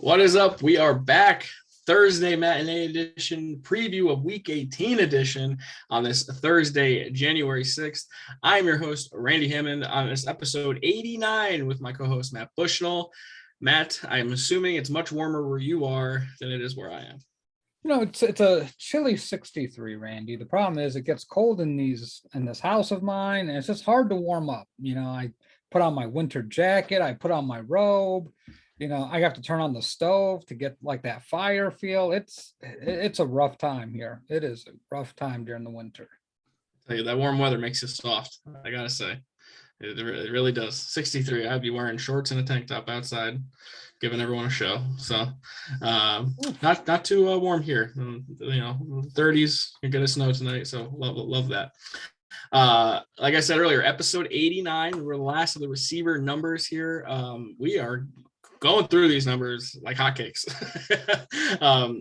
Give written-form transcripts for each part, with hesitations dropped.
What is up? We are back. Thursday matinee edition, preview of week 18 edition on this Thursday, January 6th. I'm your host, Randy Hammond, on this episode 89 with my co-host, Matt Bushnell. Matt, I'm assuming it's much warmer where you are than it is where I am. It's a chilly 63, Randy. The problem is it gets cold in this house of mine, and it's just hard to warm up. I put on my winter jacket, I put on my robe. I have to turn on the stove to get like that fire feel. It's a rough time here. It is a rough time during the winter. I tell you, that warm weather makes you soft. I gotta say, it really does. 63. I'd be wearing shorts and a tank top outside, giving everyone a show. So, not too warm here. 30s. You're gonna snow tonight, so love that. Like I said earlier, episode 89. We're the last of the receiver numbers here. We are going through these numbers like hotcakes.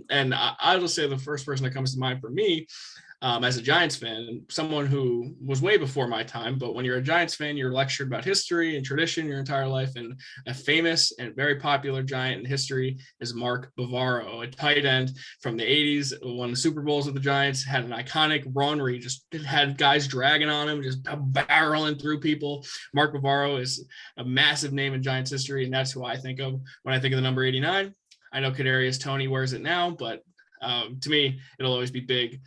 And I'll just say the first person that comes to mind for me as a Giants fan, someone who was way before my time, but when you're a Giants fan, you're lectured about history and tradition your entire life. And a famous and very popular Giant in history is Mark Bavaro, a tight end from the 80s, won the Super Bowls with the Giants, had an iconic run where he just had guys dragging on him, just barreling through people. Mark Bavaro is a massive name in Giants history, and that's who I think of when I think of the number 89. I know Kadarius Toney wears it now, but to me, it'll always be big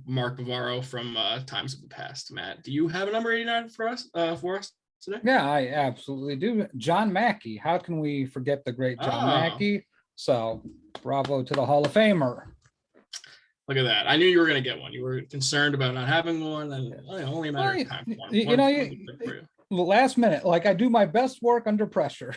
Mark Bavaro from times of the past. Matt, do you have a number 89 for us today? Yeah, I absolutely do. John Mackey. How can we forget the great John Mackey? So bravo to the Hall of Famer. Look at that. I knew you were going to get one. You were concerned about not having one, and only a matter of time. Last minute, like I do my best work under pressure.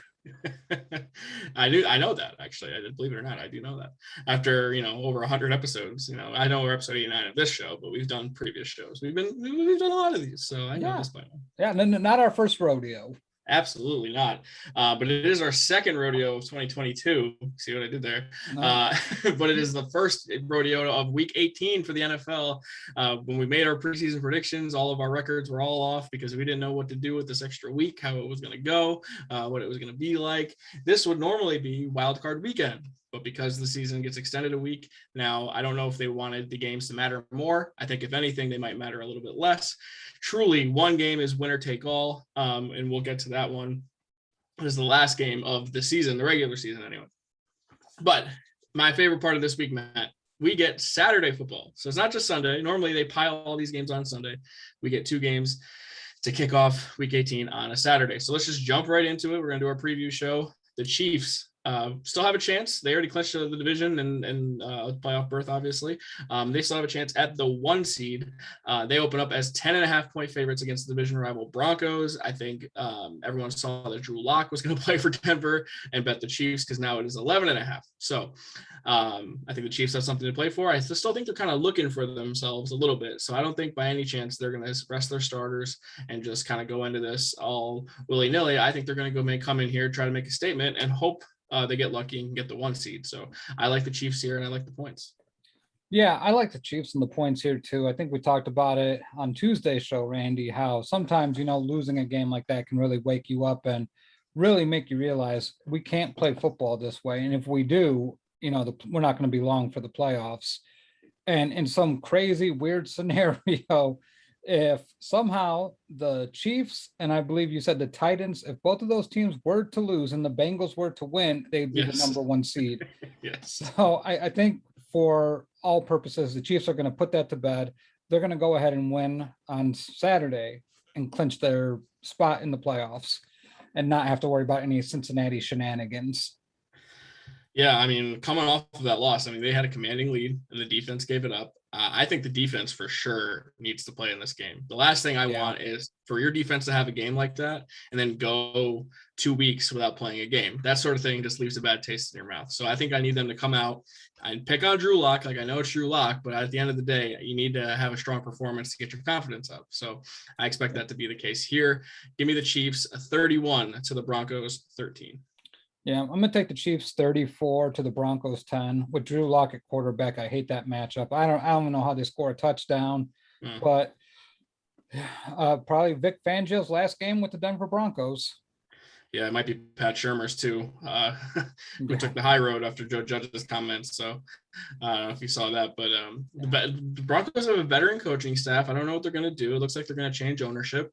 I know that, actually. I didn't believe it or not. I do know that after over 100 episodes. I know we're episode 89 of this show, but we've done previous shows. We've done a lot of these, so I know this by now. Yeah, not our first rodeo. Absolutely not. But it is our second rodeo of 2022. See what I did there? No. But it is the first rodeo of week 18 for the NFL. When we made our preseason predictions, all of our records were all off because we didn't know what to do with this extra week, how it was going to go, what it was going to be like. This would normally be wild card weekend, but because the season gets extended a week, now I don't know if they wanted the games to matter more. I think if anything, they might matter a little bit less. Truly, one game is winner take all, and we'll get to that one. It is the last game of the season, the regular season anyway. But my favorite part of this week, Matt, we get Saturday football. So it's not just Sunday. Normally they pile all these games on Sunday. We get two games to kick off week 18 on a Saturday. So let's just jump right into it. We're going to do our preview show. The Chiefs still have a chance. They already clinched the division and playoff berth, obviously. They still have a chance at the 1 seed. They open up as 10.5-point favorites against the division rival Broncos. I think everyone saw that Drew Lock was going to play for Denver and bet the Chiefs because now it is 11.5. So I think the Chiefs have something to play for. I still think they're kind of looking for themselves a little bit. So I don't think by any chance they're going to rest their starters and just kind of go into this all willy-nilly. I think they're going to come in here, try to make a statement, and hope they get lucky and get the 1 seed. So I like the Chiefs here, and I like the points. Yeah, I like the Chiefs and the points here too. I think we talked about it on Tuesday's show, Randy, how sometimes, losing a game like that can really wake you up and really make you realize we can't play football this way. And if we do, we're not going to be long for the playoffs. And in some crazy, weird scenario, if somehow the Chiefs, and I believe you said the Titans, if both of those teams were to lose and the Bengals were to win, they'd be the number 1 seed. Yes. So I think for all purposes, the Chiefs are going to put that to bed. They're going to go ahead and win on Saturday and clinch their spot in the playoffs and not have to worry about any Cincinnati shenanigans. Yeah, I mean, coming off of that loss, they had a commanding lead and the defense gave it up. I think the defense for sure needs to play in this game. The last thing I want is for your defense to have a game like that and then go 2 weeks without playing a game. That sort of thing just leaves a bad taste in your mouth. So I think I need them to come out and pick on Drew Lock. Like, I know it's Drew Lock, but at the end of the day, you need to have a strong performance to get your confidence up. So I expect that to be the case here. Give me the Chiefs 31 to the Broncos 13. Yeah, I'm going to take the Chiefs 34 to the Broncos 10 with Drew Lock at quarterback. I hate that matchup. I don't know how they score a touchdown, but probably Vic Fangio's last game with the Denver Broncos. Yeah, it might be Pat Shurmur's too, who Yeah. took the high road after Joe Judge's comments. So I don't know if you saw that, but the Broncos have a veteran coaching staff. I don't know what they're going to do. It looks like they're going to change ownership.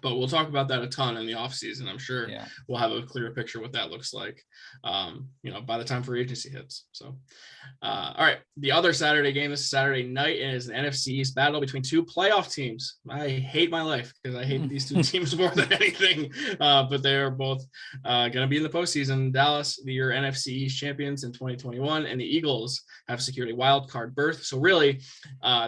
But we'll talk about that a ton in the offseason. I'm sure Yeah. we'll have a clearer picture what that looks like, by the time free agency hits. So, all right. The other Saturday game this Saturday night is an NFC East battle between two playoff teams. I hate my life because I hate these two teams more than anything, but they are both going to be in the postseason. Dallas, your NFC East champions in 2021, and the Eagles have secured a wild card berth. So really,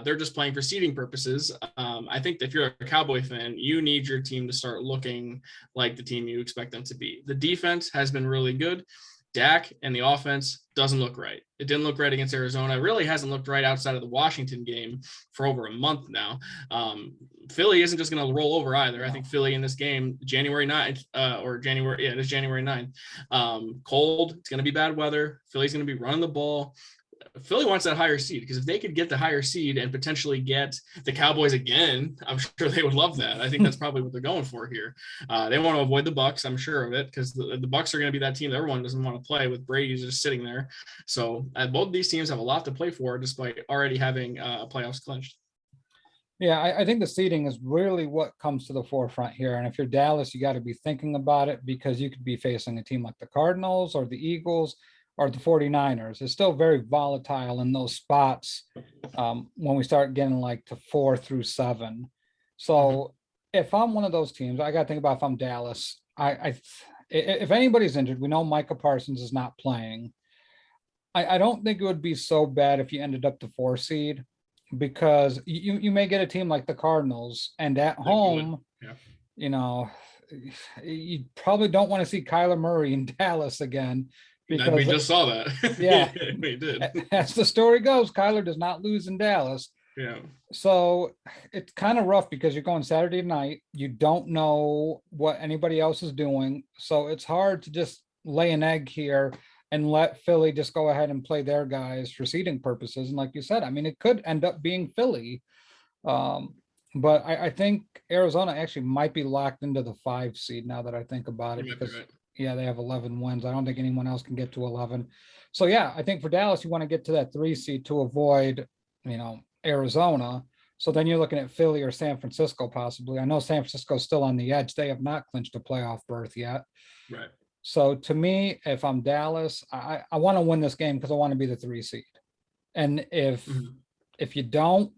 they're just playing for seeding purposes. I think that if you're a Cowboy fan, you need your team to start looking like the team you expect them to be. The defense has been really good. Dak and the offense doesn't look right. It didn't look right against Arizona. It really hasn't looked right outside of the Washington game for over a month now. Philly isn't just going to roll over either. I think Philly in this game, January 9th, it is January 9th. Cold, it's going to be bad weather. Philly's going to be running the ball. Philly wants that higher seed because if they could get the higher seed and potentially get the Cowboys again, I'm sure they would love that. I think that's probably what they're going for here. They want to avoid the Bucs, I'm sure of it, because the Bucs are going to be that team that everyone doesn't want to play with. Brady just sitting there. So both of these teams have a lot to play for, despite already having playoffs clinched. Yeah, I think the seeding is really what comes to the forefront here. And if you're Dallas, you got to be thinking about it because you could be facing a team like the Cardinals or the Eagles or the 49ers. It's still very volatile in those spots when we start getting like to 4 through 7. So if I'm one of those teams, I got to think about if I'm Dallas. If anybody's injured, we know Micah Parsons is not playing. I don't think it would be so bad if you ended up the 4 seed because you may get a team like the Cardinals and at home, you probably don't want to see Kyler Murray in Dallas again. Because we just saw that. Yeah, we did. As the story goes, Kyler does not lose in Dallas. Yeah. So it's kind of rough because you're going Saturday night. You don't know what anybody else is doing. So it's hard to just lay an egg here and let Philly just go ahead and play their guys for seeding purposes. And like you said, I mean, it could end up being Philly. But I think Arizona actually might be locked into the 5 seed now that I think about it because yeah, they have 11 wins. I don't think anyone else can get to 11. So yeah, I think for Dallas, you want to get to that 3 seed to avoid, Arizona. So then you're looking at Philly or San Francisco possibly. I know San Francisco's still on the edge. They have not clinched a playoff berth yet. Right. So to me, if I'm Dallas, I want to win this game because I want to be the 3 seed. And if you don't,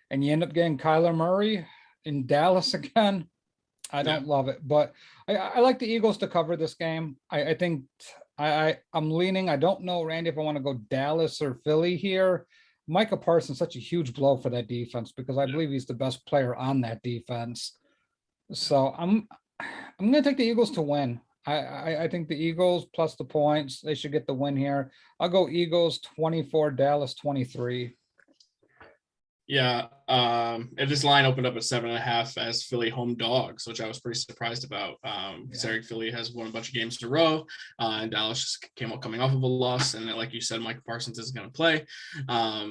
and you end up getting Kyler Murray in Dallas again, I don't love it, but I like the Eagles to cover this game. I think I'm leaning. I don't know, Randy, if I want to go Dallas or Philly here. Micah Parsons such a huge blow for that defense because I believe he's the best player on that defense. So I'm going to take the Eagles to win. I think the Eagles plus the points, they should get the win here. I'll go Eagles 24, Dallas 23. Yeah, and this line opened up at 7.5 as Philly home dogs, which I was pretty surprised about. Considering Philly has won a bunch of games in a row, and Dallas just coming off of a loss, and like you said, Mike Parsons isn't going to play.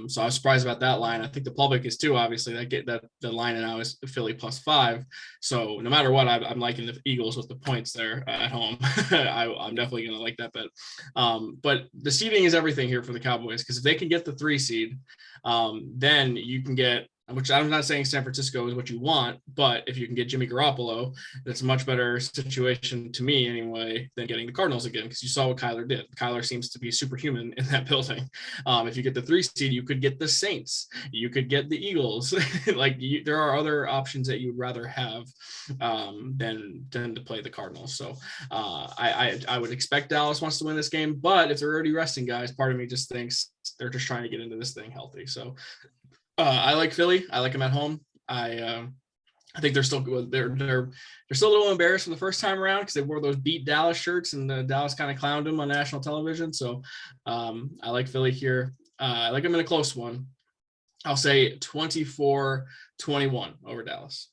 So I was surprised about that line. I think the public is too. Obviously, that the line now is Philly plus 5. So no matter what, I'm liking the Eagles with the points there at home. I'm definitely going to like that bet. But the seeding is everything here for the Cowboys because if they can get the 3 seed, then you can get, which I'm not saying San Francisco is what you want, but if you can get Jimmy Garoppolo, that's a much better situation to me anyway than getting the Cardinals again, because you saw what Kyler did. Kyler seems to be superhuman in that building. If you get the 3 seed, you could get the Saints, you could get the Eagles. There are other options that you'd rather have than to play the Cardinals. So I would expect Dallas wants to win this game, but if they're already resting guys, part of me just thinks they're just trying to get into this thing healthy. So I like Philly. I like them at home. I think they're still good. They're still a little embarrassed from the first time around because they wore those beat Dallas shirts and Dallas kind of clowned them on national television. So I like Philly here. I like them in a close one. I'll say 24-21 over Dallas.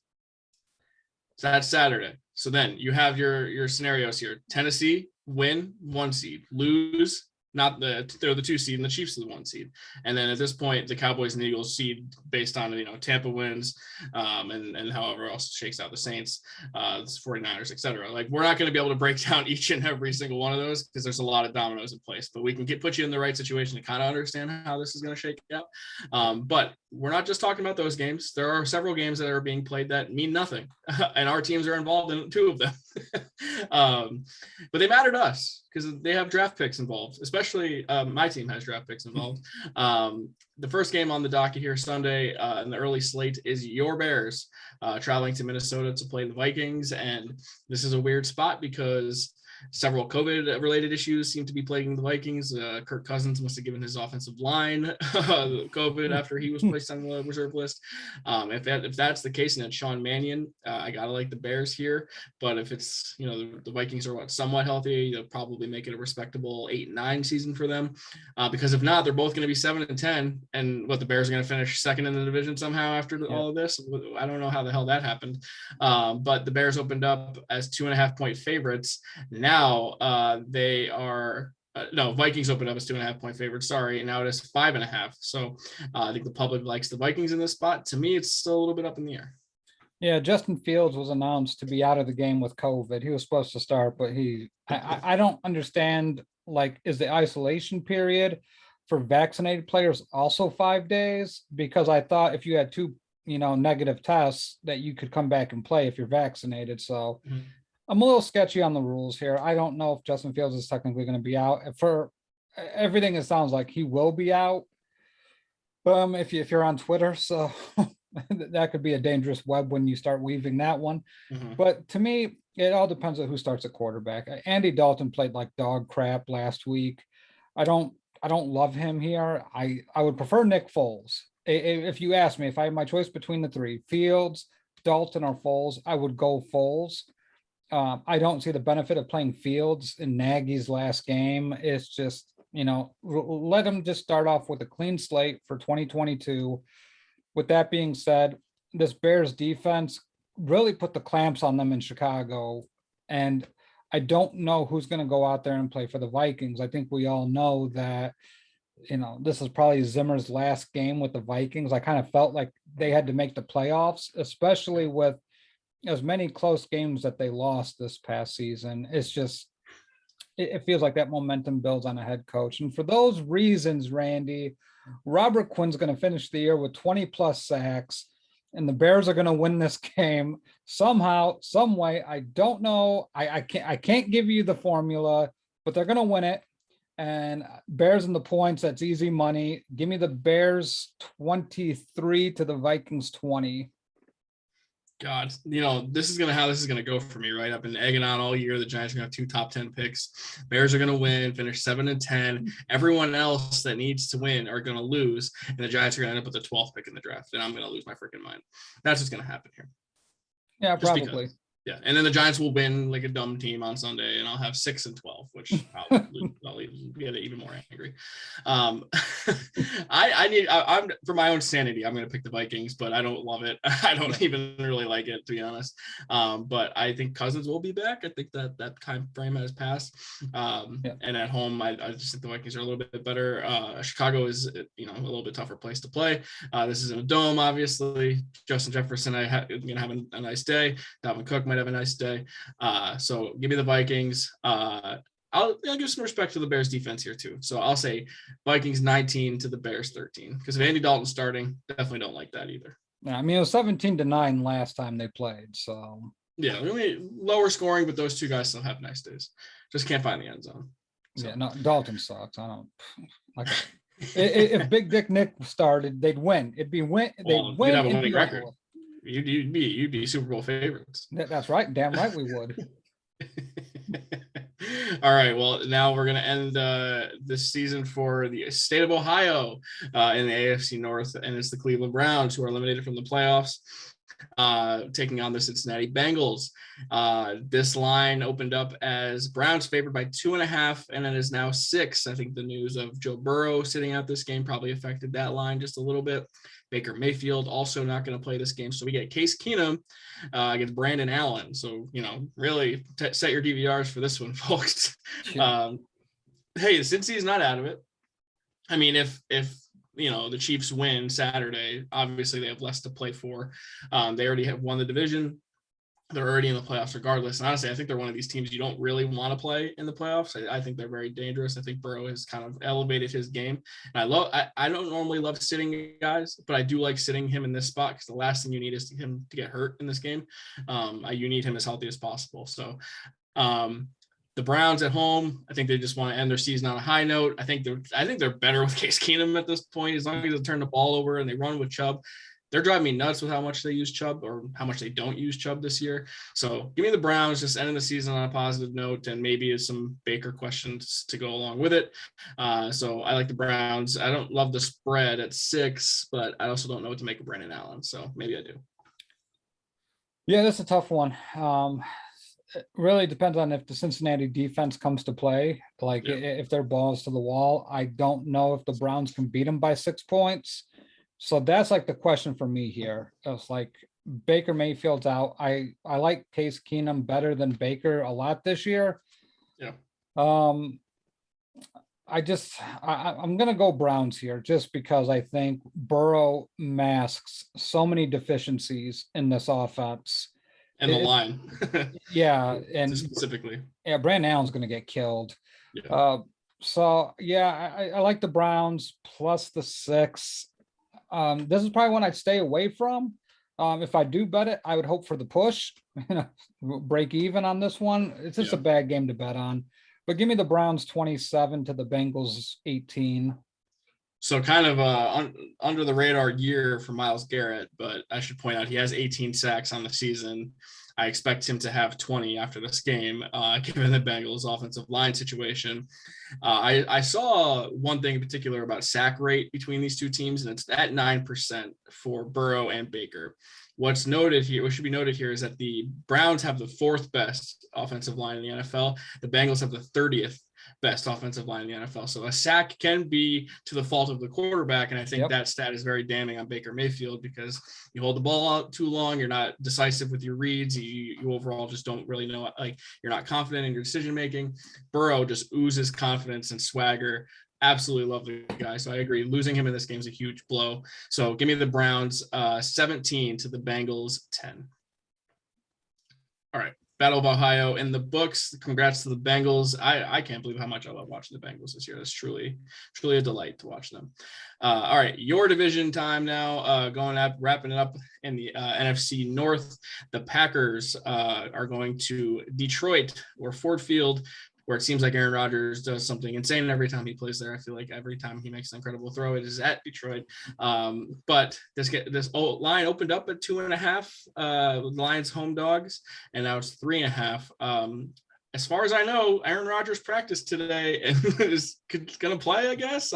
So that's Saturday. So then you have your scenarios here. Tennessee win 1 seed, lose They're the 2 seed and the Chiefs are the 1 seed. And then at this point, the Cowboys and Eagles seed based on, Tampa wins, and however else it shakes out, the Saints, 49ers, etc. Like, we're not going to be able to break down each and every single one of those because there's a lot of dominoes in place, but we can put you in the right situation to kind of understand how this is going to shake out. But we're not just talking about those games. There are several games that are being played that mean nothing, and our teams are involved in 2 of them. But they matter to us because they have draft picks involved, especially my team has draft picks involved. The first game on the docket here Sunday in the early slate is your Bears traveling to Minnesota to play the Vikings. And this is a weird spot because several COVID-related issues seem to be plaguing the Vikings. Kirk Cousins must have given his offensive line COVID after he was placed on the reserve list. If that's the case, and it's Sean Mannion, I gotta like the Bears here. But if it's the Vikings are somewhat healthy, they'll probably make it a respectable 8-9 season for them. Because if not, they're both going to be 7-10, and the Bears are going to finish second in the division somehow after all of this. I don't know how the hell that happened. But the Bears opened up as 2.5-point favorites. Now they are Vikings opened up as 2.5-point favorites. Sorry, and now it is 5.5. So I think the public likes the Vikings in this spot. To me, it's still a little bit up in the air. Yeah, Justin Fields was announced to be out of the game with COVID. He was supposed to start, but I don't understand, is the isolation period for vaccinated players also 5 days? Because I thought if you had 2, negative tests that you could come back and play if you're vaccinated. So I'm a little sketchy on the rules here. I don't know if Justin Fields is technically going to be out. For everything, it sounds like he will be out. If you're on Twitter, so that could be a dangerous web when you start weaving that one. But to me, it all depends on who starts at quarterback. Andy Dalton played like dog crap last week. I don't love him here. I would prefer Nick Foles. If you ask me, if I had my choice between the 3, Fields, Dalton, or Foles, I would go Foles. I don't see the benefit of playing Fields in Nagy's last game. It's just, let him just start off with a clean slate for 2022. With that being said, this Bears defense really put the clamps on them in Chicago. And I don't know who's going to go out there and play for the Vikings. I think we all know that, this is probably Zimmer's last game with the Vikings. I kind of felt like they had to make the playoffs, especially with as many close games that they lost this past season. It's just, it feels like that momentum builds on a head coach. And for those reasons, Randy, Robert Quinn's going to finish the year with 20 plus sacks, and the Bears are going to win this game somehow, some way. I don't know. I can't give you the formula, but they're going to win it. And Bears in the points, that's easy money. Give me the Bears 23 to the Vikings 20. God, this is how this is gonna go for me, right? I've been egging on all year. The Giants are gonna have 2 top 10 picks. Bears are gonna win, finish 7-10. Everyone else that needs to win are gonna lose, and the Giants are gonna end up with the 12th pick in the draft, and I'm gonna lose my freaking mind. That's what's gonna happen here. Yeah, probably. Yeah, and then the Giants will win like a dumb team on Sunday, and I'll have 6-12, which I'll get even more angry. I'm for my own sanity, I'm going to pick the Vikings, but I don't love it. I don't even really like it, to be honest. But I think Cousins will be back. I think that time frame has passed. And at home, I just think the Vikings are a little bit better. Chicago is a little bit tougher place to play. This is in a dome, obviously. Justin Jefferson, going to have a nice day. Dalvin Cook might have a nice day. So give me the Vikings. I'll give some respect to the Bears defense here too. So I'll say Vikings 19 to the Bears 13. Because if Andy Dalton's starting, definitely don't like that either. Yeah, I mean, it was 17-9 last time they played. So yeah, really lower scoring, but those 2 guys still have nice days. Just can't find the end zone. So. Yeah, no, Dalton sucks. I don't like it. If Big Dick Nick started, they'd win. They'd win. You'd have a winning record. You'd be Super Bowl favorites. That's right. Damn right we would. All right. Well, now we're going to end this season for the state of Ohio in the AFC North, and it's the Cleveland Browns, who are eliminated from the playoffs, taking on the Cincinnati Bengals. This line opened up as Browns favored by 2.5, and it is now 6. I think the news of Joe Burrow sitting out this game probably affected that line just a little bit. Baker Mayfield also not going to play this game. So we get Case Keenum against Brandon Allen. So, really set your DVRs for this one, folks. hey, since he's not out of it, I mean, if the Chiefs win Saturday, obviously they have less to play for. They already have won the division. They're already in the playoffs regardless. And honestly, I think they're one of these teams you don't really want to play in the playoffs. I think they're very dangerous. I think Burrow has kind of elevated his game. And I don't normally love sitting guys, but I do like sitting him in this spot because the last thing you need is him to get hurt in this game. You need him as healthy as possible. So the Browns at home, I think they just want to end their season on a high note. I think they're better with Case Keenum at this point, as long as they turn the ball over and they run with Chubb. They're driving me nuts with how much they use Chubb or how much they don't use Chubb this year. So give me the Browns, just ending the season on a positive note, and maybe some Baker questions to go along with it. So I like the Browns. I don't love the spread at 6, but I also don't know what to make of Brandon Allen. So maybe I do. Yeah, that's a tough one. It really depends on if the Cincinnati defense comes to play. Like if their balls to the wall, I don't know if the Browns can beat them by 6 points. So that's like the question for me here. It's like Baker Mayfield's out. I like Case Keenum better than Baker a lot this year. Yeah. I'm gonna go Browns here just because I think Burrow masks so many deficiencies in this offense. And the line. Yeah, and specifically. Yeah, Brandon Allen's gonna get killed. Yeah. So yeah, I like the Browns plus the 6. This is probably one I'd stay away from. If I do bet it, I would hope for the push, break even on this one. It's just a bad game to bet on. But give me the Browns 27 to the Bengals 18. So kind of under the radar year for Myles Garrett, but I should point out he has 18 sacks on the season. I expect him to have 20 after this game, given the Bengals offensive line situation. I saw one thing in particular about sack rate between these two teams, and it's at 9% for Burrow and Baker. What should be noted here is that the Browns have the 4th best offensive line in the NFL. The Bengals have the 30th best offensive line in the NFL. So a sack can be to the fault of the quarterback. And I think that stat is very damning on Baker Mayfield because you hold the ball out too long. You're not decisive with your reads. You overall just don't really know, like you're not confident in your decision-making. Burrow just oozes confidence and swagger. Absolutely love the guy. So I agree. Losing him in this game is a huge blow. So give me the Browns 17 to the Bengals 10. All right. Battle of Ohio in the books. Congrats to the Bengals. I can't believe how much I love watching the Bengals this year. It's truly a delight to watch them. All right, your division time now. Wrapping it up in the NFC North. The Packers are going to Detroit or Ford Field, where it seems like Aaron Rodgers does something insane every time he plays there. I feel like every time he makes an incredible throw, it is at Detroit. But this line opened up at 2.5 with Lions home dogs, and now it's 3.5. As far as I know, Aaron Rodgers practiced today and is going to play, I guess.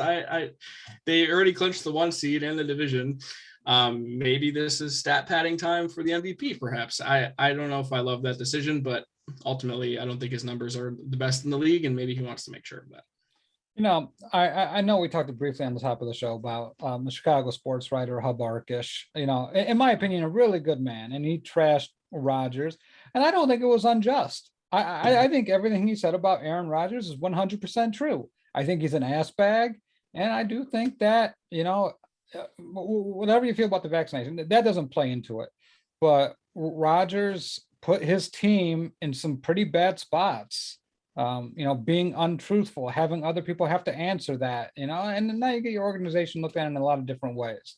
They already clinched the 1 seed and the division. Maybe this is stat padding time for the MVP, perhaps. I don't know if I love that decision, but ultimately, I don't think his numbers are the best in the league, and maybe he wants to make sure of that. I know we talked briefly on the top of the show about the Chicago sports writer Hub Arkish. In my opinion, a really good man, and he trashed Rodgers, and I don't think it was unjust. I think everything he said about Aaron Rodgers is 100% true. I think he's an ass bag, and I do think that whatever you feel about the vaccination, that doesn't play into it. But Rodgers put his team in some pretty bad spots, being untruthful, having other people have to answer that, and now you get your organization looked at in a lot of different ways.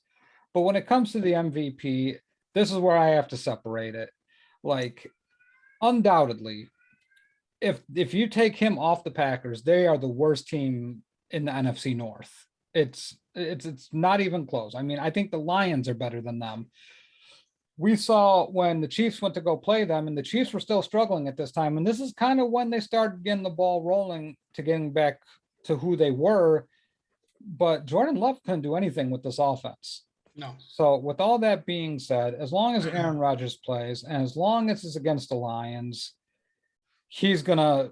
But when it comes to the MVP, this is where I have to separate it. Like, undoubtedly, if you take him off the Packers, they are the worst team in the NFC North. It's not even close. I mean, I think the Lions are better than them. We saw when the Chiefs went to go play them, and the Chiefs were still struggling at this time. And this is kind of when they started getting the ball rolling to getting back to who they were. But Jordan Love couldn't do anything with this offense. No. So with all that being said, as long as Aaron Rodgers plays, and as long as it's against the Lions, he's going to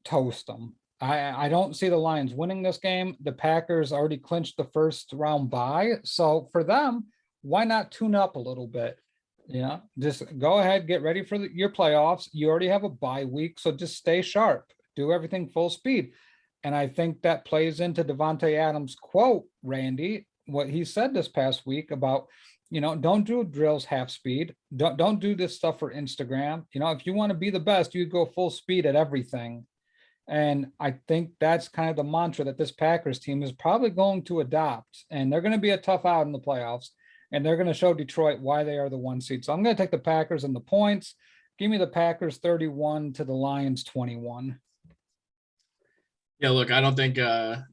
toast them. I don't see the Lions winning this game. The Packers already clinched the first round bye. So for them, why not tune up a little bit? Just go ahead, get ready for your playoffs. You already have a bye week, so just stay sharp. Do everything full speed. And I think that plays into Devontae Adams' quote, Randy, what he said this past week about, don't do drills half speed. Don't do this stuff for Instagram. If you want to be the best, you go full speed at everything. And I think that's kind of the mantra that this Packers team is probably going to adopt. And they're going to be a tough out in the playoffs. And they're going to show Detroit why they are the 1 seed. So I'm going to take the Packers and the points. Give me the Packers 31 to the Lions 21. Yeah, look, I don't think a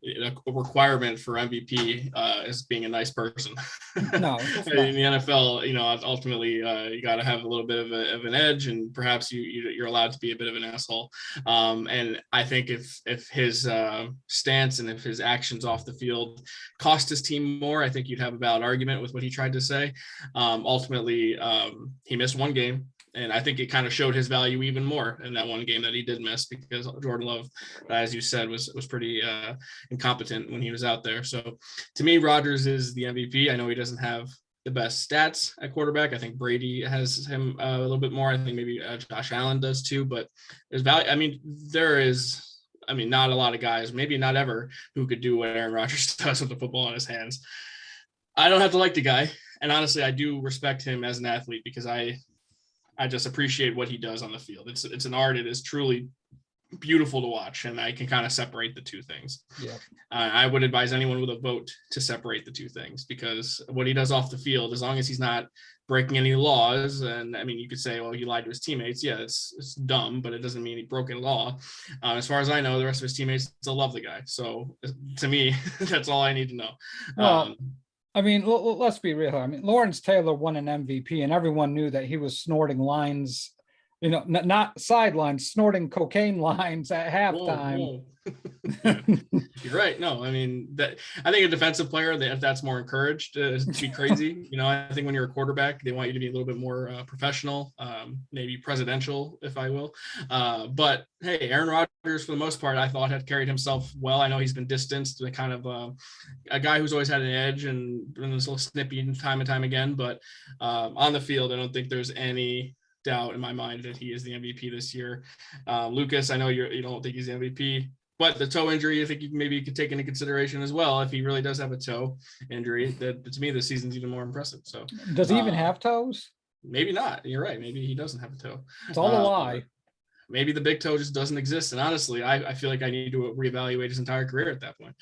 requirement for MVP is being a nice person. No, in the NFL, ultimately you got to have a little bit of an edge, and perhaps you're allowed to be a bit of an asshole. And I think if his stance and if his actions off the field cost his team more, I think you'd have a valid argument with what he tried to say. Ultimately, he missed one game. And I think it kind of showed his value even more in that one game that he did miss, because Jordan Love, as you said, was pretty incompetent when he was out there. So to me, Rodgers is the MVP. I know he doesn't have the best stats at quarterback. I think Brady has him a little bit more. I think maybe Josh Allen does too, but there's value. I mean, not a lot of guys, maybe not ever, who could do what Aaron Rodgers does with the football in his hands. I don't have to like the guy. And honestly, I do respect him as an athlete, because I just appreciate what he does on the field. It's an art. It is truly beautiful to watch, and I can kind of separate the two things. Yeah. I would advise anyone with a vote to separate the two things, because what he does off the field, as long as he's not breaking any laws, and I mean, you could say, well, he lied to his teammates. Yeah, it's dumb, but it doesn't mean he broke a law. As far as I know, the rest of his teammates still love the guy. So to me, that's all I need to know. Well, I mean, let's be real. I mean, Lawrence Taylor won an MVP, and everyone knew that he was snorting lines, not sidelines, snorting cocaine lines at halftime. Whoa. Yeah. You're right. No, I mean, I think a defensive player, if that's more encouraged to be crazy. I think when you're a quarterback, they want you to be a little bit more professional, maybe presidential, if I will. But hey, Aaron Rodgers, for the most part, I thought had carried himself well. I know he's been distanced, the kind of a guy who's always had an edge and been this little snippy time and time again. But on the field, I don't think there's any doubt in my mind that he is the MVP this year. Lucas, I know you don't think he's the MVP. But the toe injury, I think you could take into consideration as well. If he really does have a toe injury, that to me, this season's even more impressive. So does he even have toes? Maybe not. You're right. Maybe he doesn't have a toe. It's all a lie. Maybe the big toe just doesn't exist. And honestly, I feel like I need to reevaluate his entire career at that point.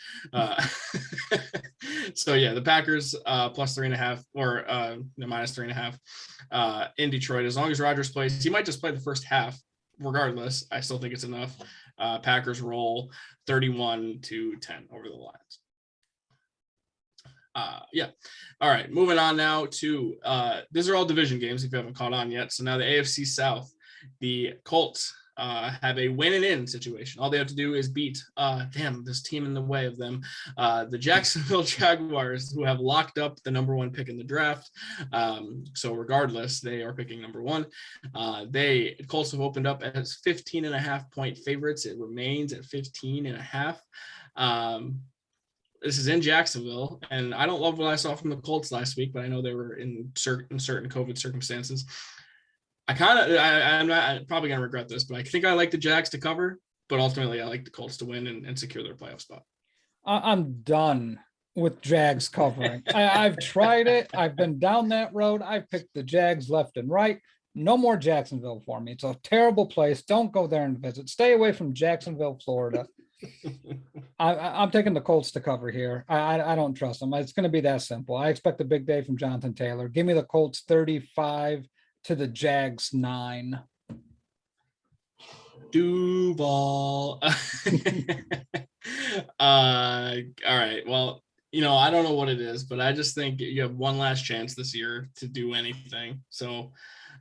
So yeah, the Packers plus 3.5 or minus 3.5 in Detroit. As long as Rodgers plays, he might just play the first half. Regardless, I still think it's enough. Packers roll 31-10 over the Lions. Yeah. All right. Moving on now to these are all division games if you haven't caught on yet. So now the AFC South, the Colts have a win and in situation. All they have to do is beat this team in the way of them, the Jacksonville Jaguars, who have locked up the number 1 pick in the draft. So regardless, they are picking number 1. Colts have opened up as 15.5 point favorites. It remains at 15.5. This is in Jacksonville, and I don't love what I saw from the Colts last week, but I know they were in certain COVID circumstances. I'm probably going to regret this, but I think I like the Jags to cover, but ultimately I like the Colts to win and secure their playoff spot. I'm done with Jags covering. I've tried it. I've been down that road. I've picked the Jags left and right. No more Jacksonville for me. It's a terrible place. Don't go there and visit. Stay away from Jacksonville, Florida. I'm taking the Colts to cover here. I don't trust them. It's going to be that simple. I expect a big day from Jonathan Taylor. Give me the Colts 35 to the Jags 9. Duval. All right. Well, I don't know what it is, but I just think you have one last chance this year to do anything. So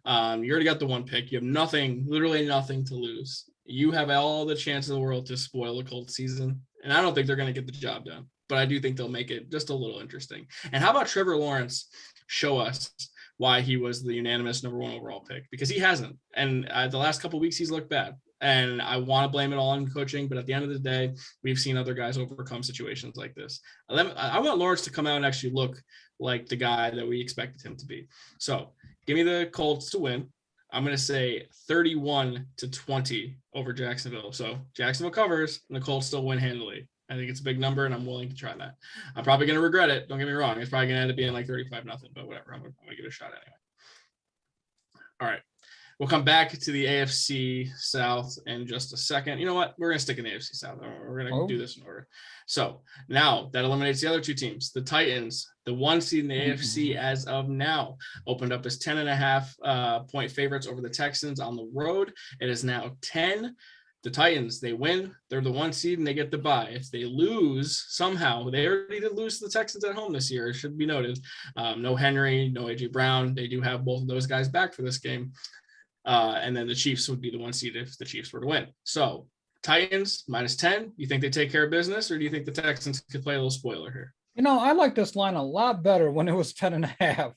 you already got the 1 pick. You have literally nothing to lose. You have all the chance in the world to spoil the Colts season. And I don't think they're going to get the job done, but I do think they'll make it just a little interesting. And how about Trevor Lawrence show us why he was the unanimous number 1 overall pick? Because he hasn't. And the last couple of weeks, he's looked bad. And I want to blame it all on coaching, but at the end of the day, we've seen other guys overcome situations like this. I want Lawrence to come out and actually look like the guy that we expected him to be. So give me the Colts to win. I'm going to say 31-20 over Jacksonville. So Jacksonville covers and the Colts still win handily. I think it's a big number and I'm willing to try that. I'm probably going to regret it. Don't get me wrong. It's probably going to end up being like 35-0, but whatever. I'm going to give it a shot anyway. All right. We'll come back to the AFC South in just a second. You know what? We're going to stick in the AFC South. We're going to do this in order. So now that eliminates the other two teams. The Titans, the 1 seed in the AFC as of now, opened up as 10.5 point favorites over the Texans on the road. It is now 10. The Titans, they win. They're the 1 seed and they get the bye. If they lose somehow, they already did lose to the Texans at home this year. It should be noted. No Henry, no A.J. Brown. They do have both of those guys back for this game. And then the Chiefs would be the 1 seed if the Chiefs were to win. So Titans -10. You think they take care of business, or do you think the Texans could play a little spoiler here? You know, I like this line a lot better when it was 10.5.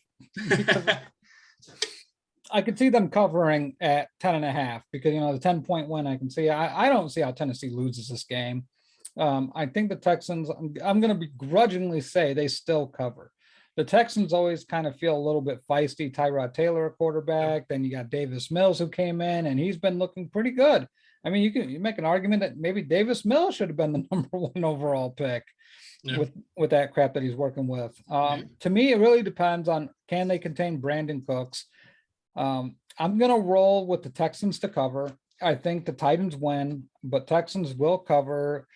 I could see them covering at 10.5 because, you know, the 10-point win I can see. I don't see how Tennessee loses this game. I think the Texans, I'm going to begrudgingly say they still cover. The Texans always kind of feel a little bit feisty. Tyrod Taylor, a quarterback. Then you got Davis Mills who came in and he's been looking pretty good. I mean, you make an argument that maybe Davis Mills should have been the number 1 overall pick with that crap that he's working with. To me, it really depends on, can they contain Brandon Cooks? I'm going to roll with the Texans to cover. I think the Titans win, but Texans will cover.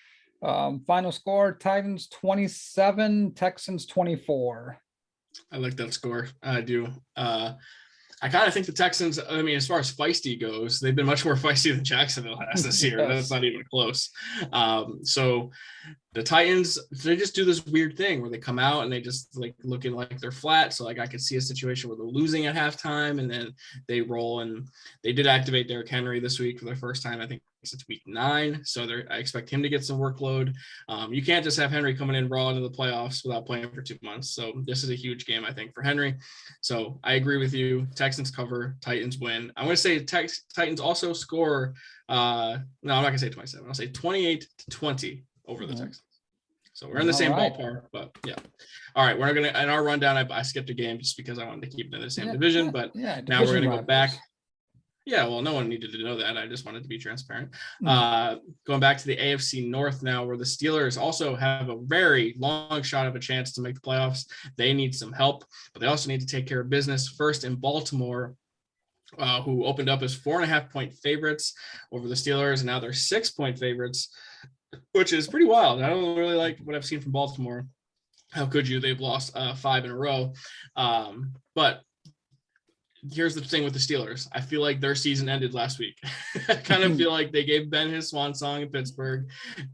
Final score, Titans 27, Texans 24. I like that score. I do. I kind of think the Texans, I mean, as far as feisty goes, they've been much more feisty than Jacksonville has this year. That's not even close. So the Titans, they just do this weird thing where they come out and they just like looking like they're flat. So like I could see a situation where they're losing at halftime and then they roll, and they did activate Derrick Henry this week for the first time, I think, since week 9. So I expect him to get some workload. You can't just have Henry coming in raw into the playoffs without playing for 2 months. So this is a huge game, I think, for Henry. So I agree with you. Texans cover, Titans win. I'm going to say Titans also score. No, I'm not going to say 27. I'll say 28-20 over the Texans. So we're in the same ballpark, but yeah. All right. We're going to, in our rundown, I skipped a game just because I wanted to keep it in the same division, but now we're going to go back. Yeah, well, no one needed to know that. I just wanted to be transparent. Going back to the AFC North now, where the Steelers also have a very long shot of a chance to make the playoffs. They need some help, but they also need to take care of business first in Baltimore, who opened up as 4.5-point favorites over the Steelers, and now they're 6-point favorites, which is pretty wild. I don't really like what I've seen from Baltimore. How could you? They've lost 5 in a row. But here's the thing with the Steelers. I feel like their season ended last week. I kind of feel like they gave Ben his swan song in Pittsburgh.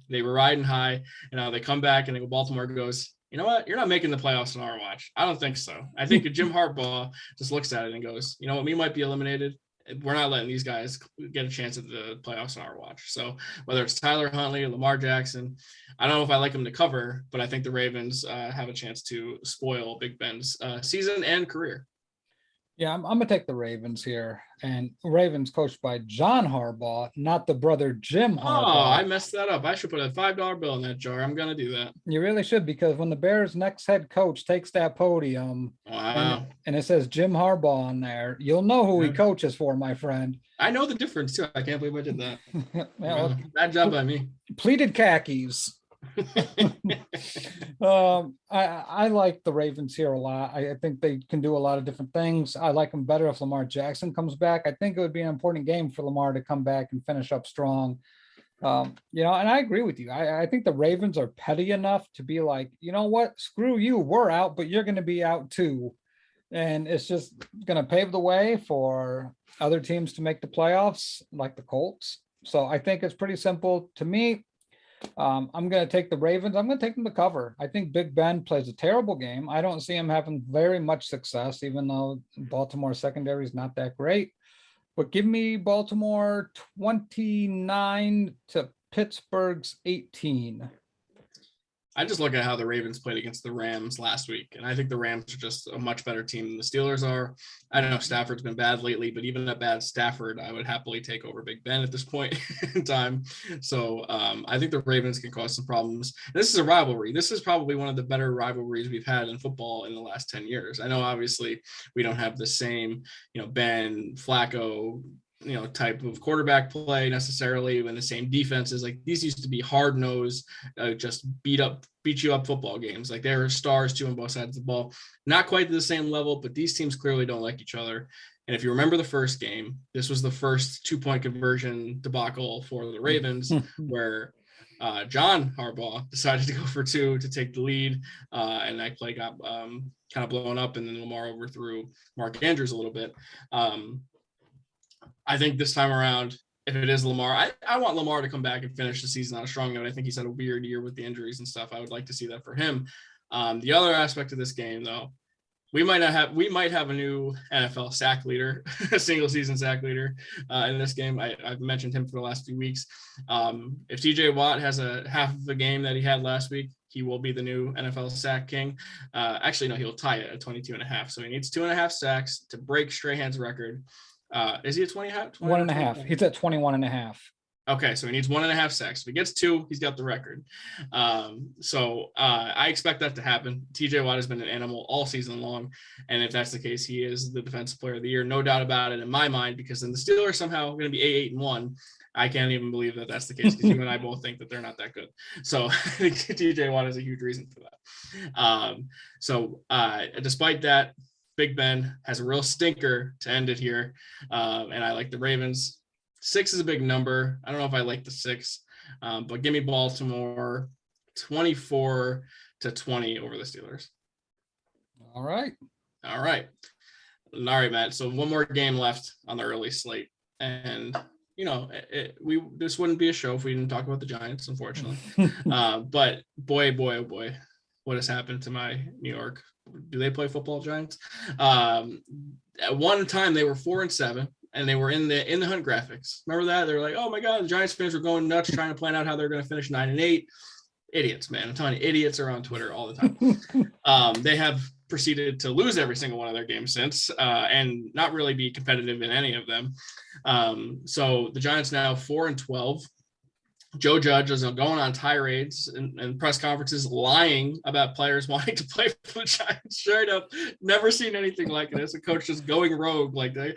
They were riding high, and now they come back and Baltimore goes, you know what? You're not making the playoffs on our watch. I don't think so. I think Jim Harbaugh just looks at it and goes, you know what? We might be eliminated. We're not letting these guys get a chance at the playoffs on our watch. So whether it's Tyler Huntley or Lamar Jackson, I don't know if I like them to cover, but I think the Ravens have a chance to spoil Big Ben's season and career. Yeah, I'm going to take the Ravens here. And Ravens coached by John Harbaugh, not the brother Jim Harbaugh. Oh, I messed that up. I should put a $5 bill in that jar. I'm going to do that. You really should, because when the Bears' next head coach takes that podium and it says Jim Harbaugh on there, you'll know who he coaches for, my friend. I know the difference, too. I can't believe I did that. Bad job by me. Pleated khakis. I like the Ravens here a lot. I think they can do a lot of different things. I like them better if Lamar Jackson comes back. I think it would be an important game for Lamar to come back and finish up strong. And I agree with you. I think the Ravens are petty enough to be like, you know what, screw you, we're out, but you're going to be out too. And it's just going to pave the way for other teams to make the playoffs, like the Colts. So I think it's pretty simple to me. I'm going to take the Ravens. I'm going to take them to cover. I think Big Ben plays a terrible game. I don't see him having very much success, even though Baltimore secondary is not that great. But give me Baltimore 29 to Pittsburgh's 18. I just look at how the Ravens played against the Rams last week, and I think the Rams are just a much better team than the Steelers are. I don't know if Stafford's been bad lately, but even a bad Stafford, I would happily take over Big Ben at this point in time. So I think the Ravens can cause some problems. This is a rivalry. This is probably one of the better rivalries we've had in football in the last 10 years. I know obviously we don't have the same, Ben, Flacco, type of quarterback play necessarily, when the same defenses. Like, these used to be hard-nosed, just beat you up football games. Like, there are stars too on both sides of the ball. Not quite to the same level, but these teams clearly don't like each other. And if you remember the first game, this was the first 2-point conversion debacle for the Ravens, where John Harbaugh decided to go for 2 to take the lead, and that play got kind of blown up, and then Lamar overthrew Mark Andrews a little bit. I think this time around, if it is Lamar, I want Lamar to come back and finish the season on a strong note. I think he's had a weird year with the injuries and stuff. I would like to see that for him. The other aspect of this game, though, we might have a new NFL sack leader, a single season sack leader in this game. I've mentioned him for the last few weeks. If TJ Watt has a half of the game that he had last week, he will be the new NFL sack king. Actually, no, he'll tie it at 22.5. So he needs 2.5 sacks to break Strahan's record. Is he at 20? 1.5. He's at 21.5. Okay, so he needs 1.5 sacks. If he gets 2, he's got the record. So I expect that to happen. TJ Watt has been an animal all season long, and if that's the case, he is the defensive player of the year, no doubt about it in my mind. Because then the Steelers somehow going to be 8-1. I can't even believe that that's the case, because you and I both think that they're not that good. So I think TJ Watt is a huge reason for that. Despite that, Big Ben has a real stinker to end it here. And I like the Ravens. 6 is a big number. I don't know if I like the 6, but give me Baltimore 24-20 over the Steelers. All right, Matt. So one more game left on the early slate. And, this wouldn't be a show if we didn't talk about the Giants, unfortunately. But boy, oh boy, what has happened to my New York? Do they play football, Giants? At one time they were 4-7, and they were in the Hunt graphics. Remember that? They were like, oh my God, the Giants fans were going nuts trying to plan out how they're going to finish 9-8. Idiots, man. I'm telling you, idiots are on Twitter all the time. They have proceeded to lose every single one of their games since, and not really be competitive in any of them. So the Giants now 4-12. Joe Judge is going on tirades and press conferences lying about players wanting to play for the Giants. Straight up, never seen anything like this. A coach just going rogue, like they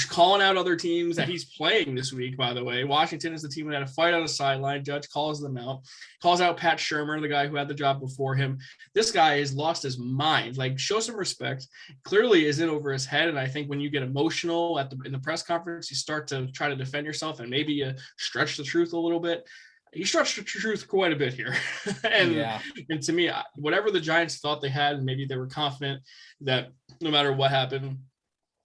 calling out other teams that he's playing this week, by the way. Washington is the team that had a fight on the sideline. Judge calls them out, calls out Pat Shurmur, the guy who had the job before him. This guy has lost his mind. Like, show some respect. Clearly is in over his head. And I think when you get emotional in the press conference, you start to try to defend yourself, and maybe you stretch the truth a little bit. He stretched the truth quite a bit here. And to me, whatever the Giants thought they had, maybe they were confident that no matter what happened,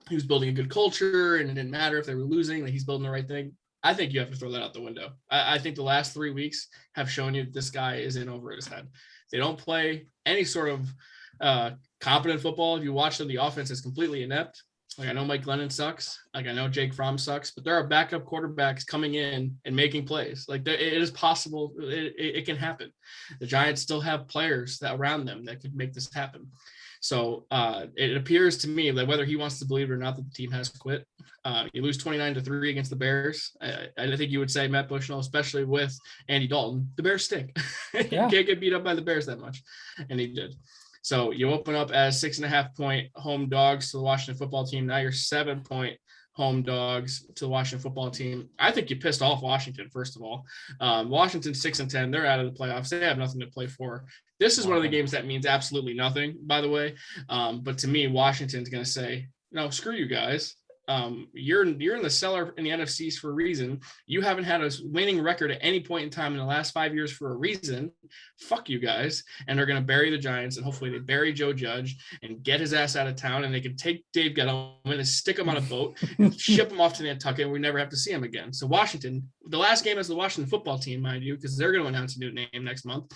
he was building a good culture, and it didn't matter if they were losing, that he's building the right thing. I think you have to throw that out the window. I think the last 3 weeks have shown you that this guy is in over his head. They don't play any sort of competent football. If you watch them, the offense is completely inept. Like, I know Mike Glennon sucks. Like, I know Jake Fromm sucks, but there are backup quarterbacks coming in and making plays. Like, it is possible. It can happen. The Giants still have players around them that could make this happen. So it appears to me that whether he wants to believe it or not, that the team has quit. You lose 29-3 against the Bears. I think you would say, Matt Bushnell, especially with Andy Dalton, the Bears stink. Yeah. You can't get beat up by the Bears that much. And he did. So you open up as 6.5-point home dogs to the Washington football team. Now you're 7-point home dogs to the Washington football team. I think you pissed off Washington, first of all. Washington's 6-10. They're out of the playoffs. They have nothing to play for. This is one of the games that means absolutely nothing, by the way. But to me, Washington's going to say, no, screw you guys. You're in the cellar in the NFCs for a reason. You haven't had a winning record at any point in time in the last 5 years for a reason. Fuck you guys. And they're going to bury the Giants, and hopefully they bury Joe Judge and get his ass out of town, and they can take Dave Gettleman and stick him on a boat and ship him off to Nantucket, and we never have to see him again. So Washington, the last game is the Washington football team, mind you, because they're going to announce a new name next month.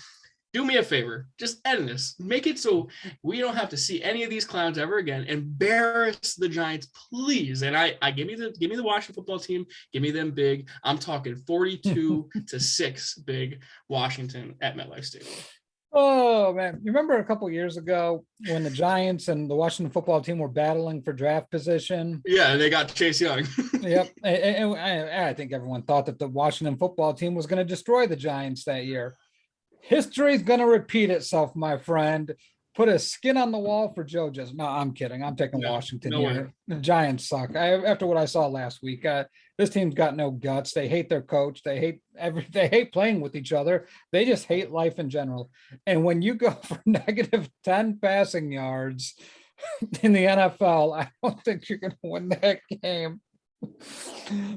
Do me a favor, just end this. Make it so we don't have to see any of these clowns ever again. Embarrass the Giants, please. And I give me the Washington football team. Give me them big. I'm talking 42-6 big Washington at MetLife Stadium. Oh man, you remember a couple years ago when the Giants and the Washington football team were battling for draft position? Yeah, they got Chase Young. Yep, and I think everyone thought that the Washington football team was going to destroy the Giants that year. History is going to repeat itself, my friend. Put a skin on the wall for Joe. Just no, I'm kidding. I'm taking Washington no here. way. The Giants suck. After what I saw last week, this team's got no guts. They hate their coach. They hate playing with each other. They just hate life in general. And when you go for negative 10 passing yards in the NFL, I don't think you're going to win that game.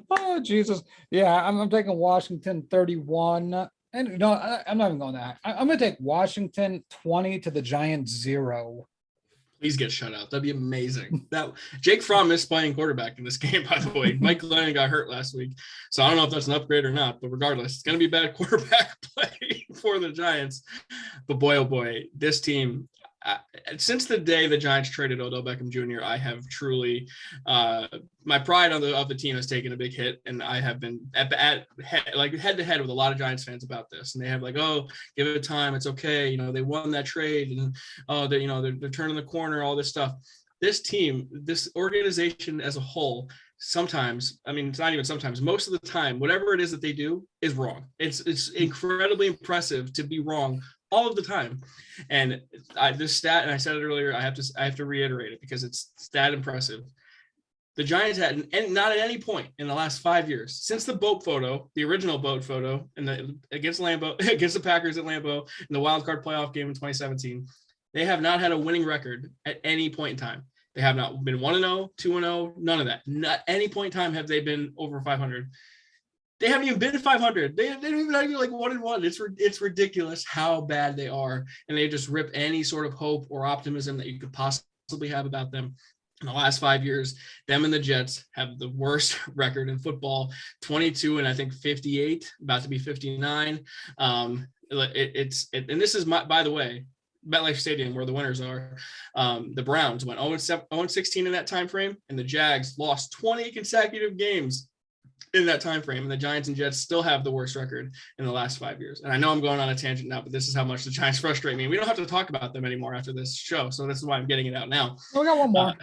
Oh Jesus! Yeah, I'm taking Washington 31. And no, I'm not even going that. I'm going to take Washington 20 to the Giants 0. Please get shut out. That'd be amazing. That Jake Fromm is playing quarterback in this game, by the way. Mike Glennon got hurt last week, so I don't know if that's an upgrade or not. But regardless, it's going to be bad quarterback play for the Giants. But boy, oh boy, this team. Since the day the Giants traded Odell Beckham Jr., I have truly my pride of the team has taken a big hit, and I have been head to head with a lot of Giants fans about this, and they have like, oh, give it time, it's okay, you know, they won that trade, and oh, they're turning the corner, all this stuff. This team, this organization as a whole, sometimes, I mean, it's not even sometimes, most of the time, whatever it is that they do is wrong. It's incredibly impressive to be wrong all of the time. And this stat, and I said it earlier, I have to reiterate it because it's stat impressive. The Giants had, and not at any point in the last 5 years, since the boat photo, the original boat photo, and against the Packers at Lambeau in the wild card playoff game in 2017, they have not had a winning record at any point in time. They have not been 1-0, 2-0, none of that. Not any point in time have they been over 500. They haven't even been to 500. They don't even have like 1-1. It's ridiculous how bad they are, and they just rip any sort of hope or optimism that you could possibly have about them. In the last 5 years, them and the Jets have the worst record in football, 22 and I think 58, about to be 59. And this is by the way, MetLife Stadium where the winners are. The Browns went 0-16 in that time frame, and the Jags lost 20 consecutive games in that time frame, and the Giants and Jets still have the worst record in the last 5 years. And I know I'm going on a tangent now, but this is how much the Giants frustrate me. We don't have to talk about them anymore after this show, so this is why I'm getting it out now. We got one more.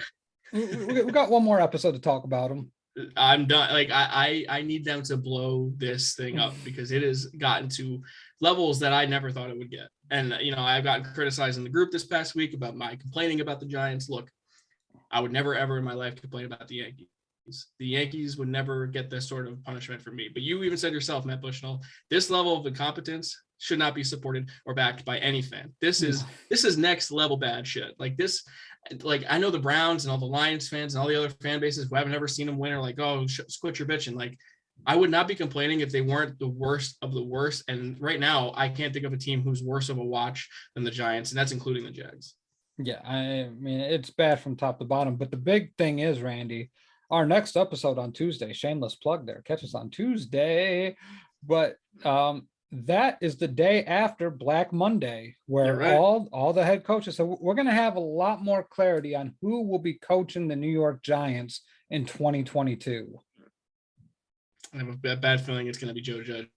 We got one more episode to talk about them. I'm done. Like I need them to blow this thing up because it has gotten to levels that I never thought it would get. And you know, I've gotten criticized in the group this past week about my complaining about the Giants. Look, I would never ever in my life complain about the Yankees. The Yankees would never get this sort of punishment from me. But you even said yourself, Matt Bushnell, this level of incompetence should not be supported or backed by any fan. This is next level bad shit. Like this, like I know the Browns and all the Lions fans and all the other fan bases who haven't ever seen them win are like, oh, quit your bitching. Like I would not be complaining if they weren't the worst of the worst. And right now, I can't think of a team who's worse of a watch than the Giants, and that's including the Jags. Yeah, I mean, it's bad from top to bottom. But the big thing is, Randy, our next episode on Tuesday, shameless plug there, catch us on Tuesday. But that is the day after Black Monday, where right. all the head coaches. So we're going to have a lot more clarity on who will be coaching the New York Giants in 2022. I have a bad feeling it's going to be Joe Judge.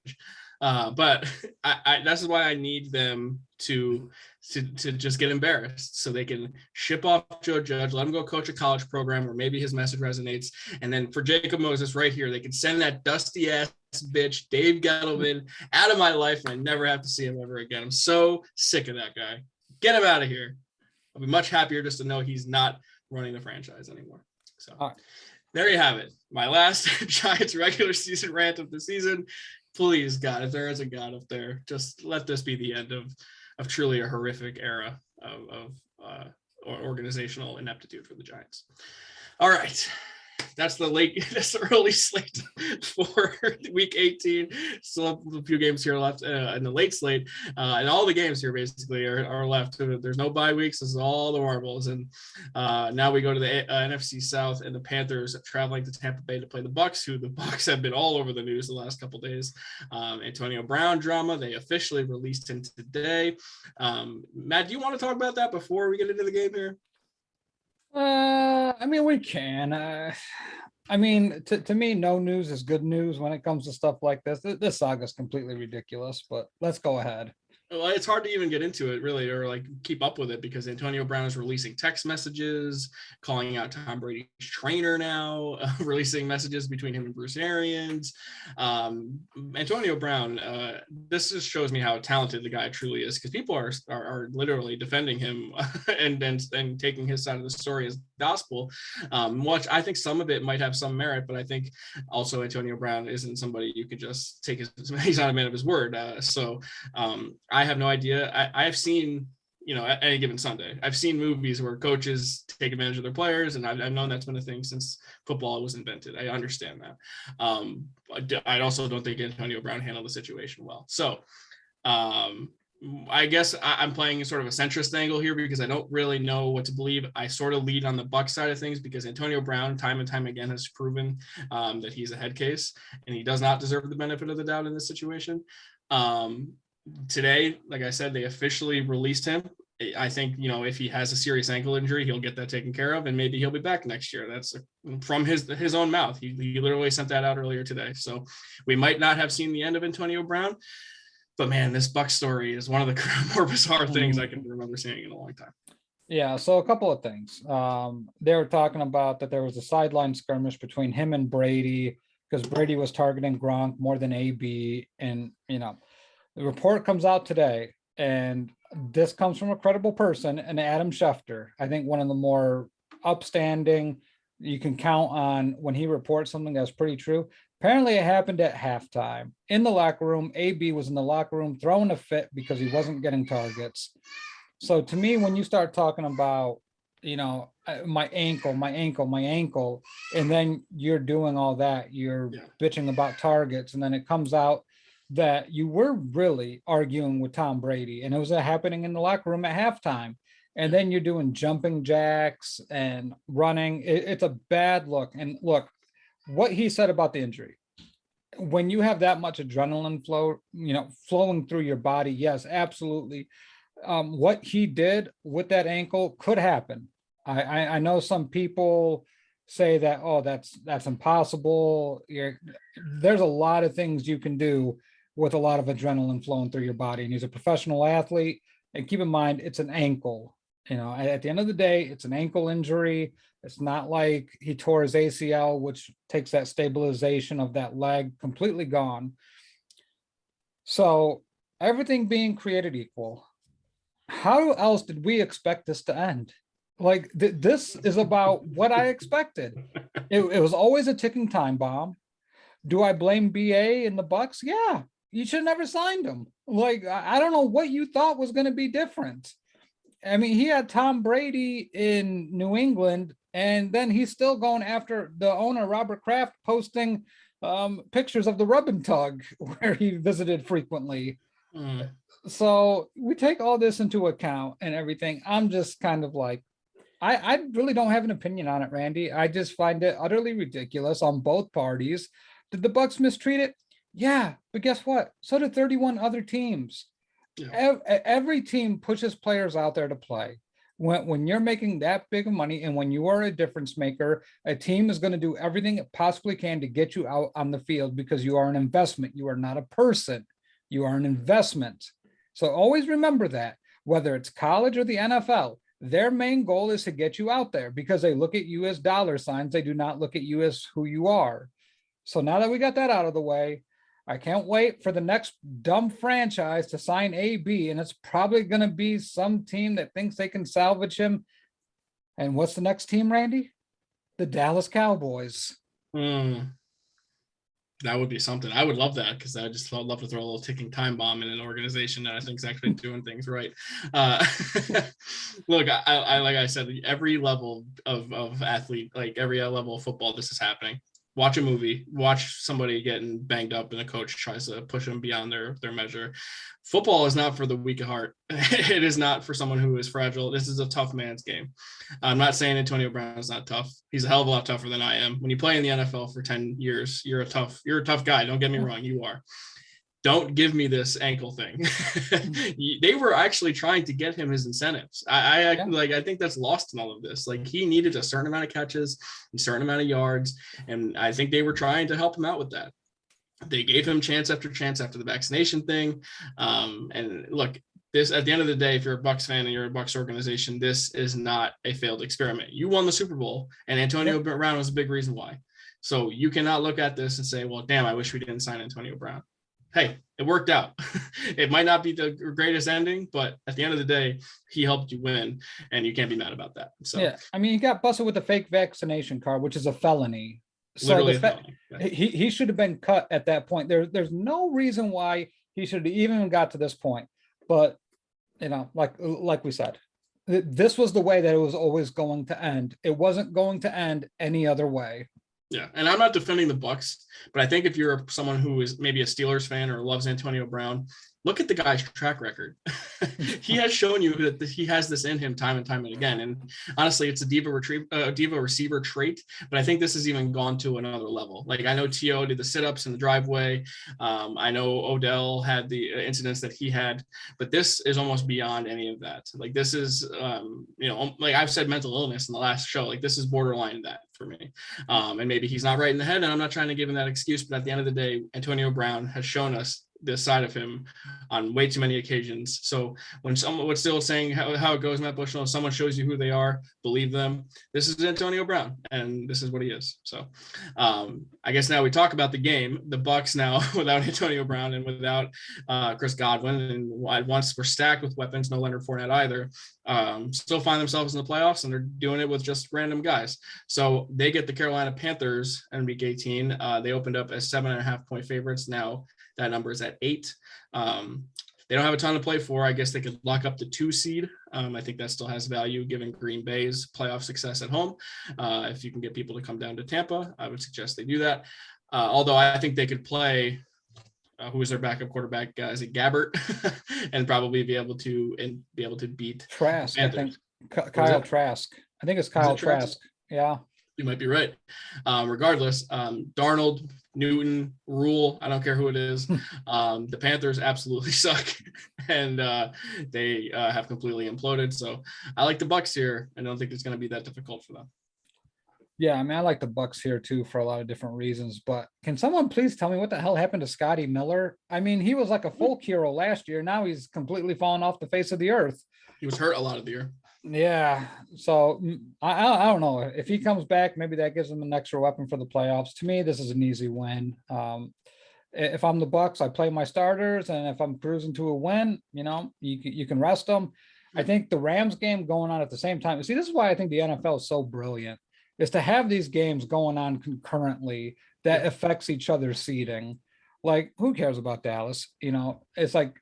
But that's why I need them to just get embarrassed so they can ship off Joe Judge, let him go coach a college program where maybe his message resonates. And then for Jacob Moses right here, they can send that dusty ass bitch, Dave Gettleman, out of my life, and I never have to see him ever again. I'm so sick of that guy. Get him out of here. I'll be much happier just to know he's not running the franchise anymore. So there you have it. My last Giants regular season rant of the season. Please, God, if there is a God up there, just let this be the end of truly a horrific era of organizational ineptitude for the Giants. All right. That's the early slate for week 18. Still a few games here left in the late slate. And all the games here basically are left. There's no bye weeks. This is all the marbles. And now we go to the NFC South, and the Panthers traveling to Tampa Bay to play the Bucks, who the Bucks have been all over the news the last couple of days. Antonio Brown drama. They officially released him today. Matt, do you want to talk about that before we get into the game here? I mean, we can. I mean, to me, no news is good news when it comes to stuff like this. This saga is completely ridiculous, but let's go ahead. Well, it's hard to even get into it really, or like keep up with it, because Antonio Brown is releasing text messages, calling out Tom Brady's trainer now, releasing messages between him and Bruce Arians. Antonio Brown, this just shows me how talented the guy truly is, because people are literally defending him and taking his side of the story as gospel. Which I think some of it might have some merit, but I think also Antonio Brown isn't somebody you could just take he's not a man of his word. I have no idea. I have seen, at any given Sunday, I've seen movies where coaches take advantage of their players, and I've known that's been a thing since football was invented. I understand that. I also don't think Antonio Brown handled the situation well. So I guess I'm playing sort of a centrist angle here, because I don't really know what to believe. I sort of lead on the Bucs side of things, because Antonio Brown time and time again has proven that he's a head case, and he does not deserve the benefit of the doubt in this situation. Today, like I said, they officially released him. I think, if he has a serious ankle injury, he'll get that taken care of, and maybe he'll be back next year. That's from his own mouth. He literally sent that out earlier today. So we might not have seen the end of Antonio Brown, but man, this Buck story is one of the more bizarre things I can remember seeing in a long time. Yeah, so a couple of things. They were talking about that there was a sideline skirmish between him and Brady, because Brady was targeting Gronk more than AB, and the report comes out today, and this comes from a credible person, and Adam Schefter, I think one of the more upstanding, you can count on when he reports something that's pretty true. Apparently it happened at halftime in the locker room. AB was in the locker room throwing a fit because he wasn't getting targets. So to me, when you start talking about, my ankle, and then you're doing all that, you're bitching about targets, and then it comes out that you were really arguing with Tom Brady, and it was happening in the locker room at halftime. And then you're doing jumping jacks and running. It's a bad look. And look, what he said about the injury, when you have that much adrenaline flow, flowing through your body, yes, absolutely. What he did with that ankle could happen. I know some people say that, oh, that's impossible. There's a lot of things you can do with a lot of adrenaline flowing through your body. And he's a professional athlete. And keep in mind, it's an ankle. At the end of the day, it's an ankle injury. It's not like he tore his ACL, which takes that stabilization of that leg completely gone. So everything being created equal, how else did we expect this to end? Like this is about what I expected. It was always a ticking time bomb. Do I blame BA and the Bucs? Yeah, you should have never signed him. Like, I don't know what you thought was going to be different. I mean, he had Tom Brady in New England, and then he's still going after the owner, Robert Kraft, posting pictures of the rub and tug where he visited frequently. So we take all this into account and everything. I'm just kind of like, I really don't have an opinion on it, Randy. I just find it utterly ridiculous on both parties. Did the Bucs mistreat it? Yeah, but guess what? So did 31 other teams. Yeah. Every team pushes players out there to play. When you're making that big of money, and when you are a difference maker, a team is going to do everything it possibly can to get you out on the field, because you are an investment. You are not a person. You are an investment. So always remember that, whether it's college or the NFL, their main goal is to get you out there, because they look at you as dollar signs. They do not look at you as who you are. So now that we got that out of the way, I can't wait for the next dumb franchise to sign AB, and it's probably going to be some team that thinks they can salvage him. And what's the next team, Randy? The Dallas Cowboys. That would be something. I would love that, because I just love to throw a little ticking time bomb in an organization that I think is actually doing things right. Look, I like I said, every level of athlete, like every level of football, this is happening. Watch a movie, watch somebody getting banged up and a coach tries to push them beyond their measure. Football is not for the weak of heart. It is not for someone who is fragile. This is a tough man's game. I'm not saying Antonio Brown is not tough. He's a hell of a lot tougher than I am. When you play in the NFL for 10 years, you're a tough guy. Don't get me wrong, you are. Don't give me this ankle thing. They were actually trying to get him his incentives. I think that's lost in all of this. Like, he needed a certain amount of catches, a certain amount of yards, and I think they were trying to help him out with that. They gave him chance after chance after the vaccination thing. And look, this at the end of the day, if you're a Bucs fan and you're a Bucs organization, this is not a failed experiment. You won the Super Bowl, and Antonio Brown was a big reason why. So you cannot look at this and say, well, damn, I wish we didn't sign Antonio Brown. Hey, it worked out. It might not be the greatest ending, but at the end of the day, he helped you win, and you can't be mad about that. So yeah, I mean, he got busted with a fake vaccination card, which is a felony. So he should have been cut at that point. There's no reason why he should have even got to this point. But like we said, this was the way that it was always going to end. It wasn't going to end any other way. Yeah, and I'm not defending the Bucs, but I think if you're someone who is maybe a Steelers fan or loves Antonio Brown, look at the guy's track record. He has shown you that he has this in him time and time and again. And honestly, it's a diva receiver trait, but I think this has even gone to another level. Like I know T.O. did the sit-ups in the driveway. I know Odell had the incidents that he had, but this is almost beyond any of that. Like this is, like I've said mental illness in the last show, like this is borderline that for me. And maybe he's not right in the head, and I'm not trying to give him that excuse, but at the end of the day, Antonio Brown has shown us this side of him on way too many occasions. So when someone was still saying how it goes, Matt Bushnell, someone shows you who they are, believe them. This is Antonio Brown, and this is what he is. So I guess now we talk about the game. The Bucs now without Antonio Brown and without Chris Godwin, and once we're stacked with weapons, no Leonard Fournette either, still find themselves in the playoffs, and they're doing it with just random guys. So they get the Carolina Panthers in week 18. They opened up as 7.5 point favorites. Now that number is at 8. They don't have a ton to play for. I guess they could lock up the 2 seed. I think that still has value given Green Bay's playoff success at home. If you can get people to come down to Tampa, I would suggest they do that. Although I think they could play who is their backup quarterback? Is it Gabbert? And probably be able to beat Trask. I think Kyle Trask. I think it's Kyle Trask. Yeah. You might be right. Regardless, Darnold, Newton, Rule, I don't care who it is. The Panthers absolutely suck, and they have completely imploded. So I like the Bucs here. I don't think it's going to be that difficult for them. Yeah, I mean, I like the Bucs here too for a lot of different reasons. But can someone please tell me what the hell happened to Scotty Miller? I mean, he was like a folk hero last year. Now he's completely fallen off the face of the earth. He was hurt a lot of the year. Yeah, so I don't know if he comes back. Maybe that gives him an extra weapon for the playoffs. To me, this is an easy win. If I'm the Bucs, I play my starters, and if I'm cruising to a win, you can rest them. I think the Rams game going on at the same time. See, this is why I think the NFL is so brilliant, is to have these games going on concurrently that affects each other's seeding. Like, who cares about Dallas? It's like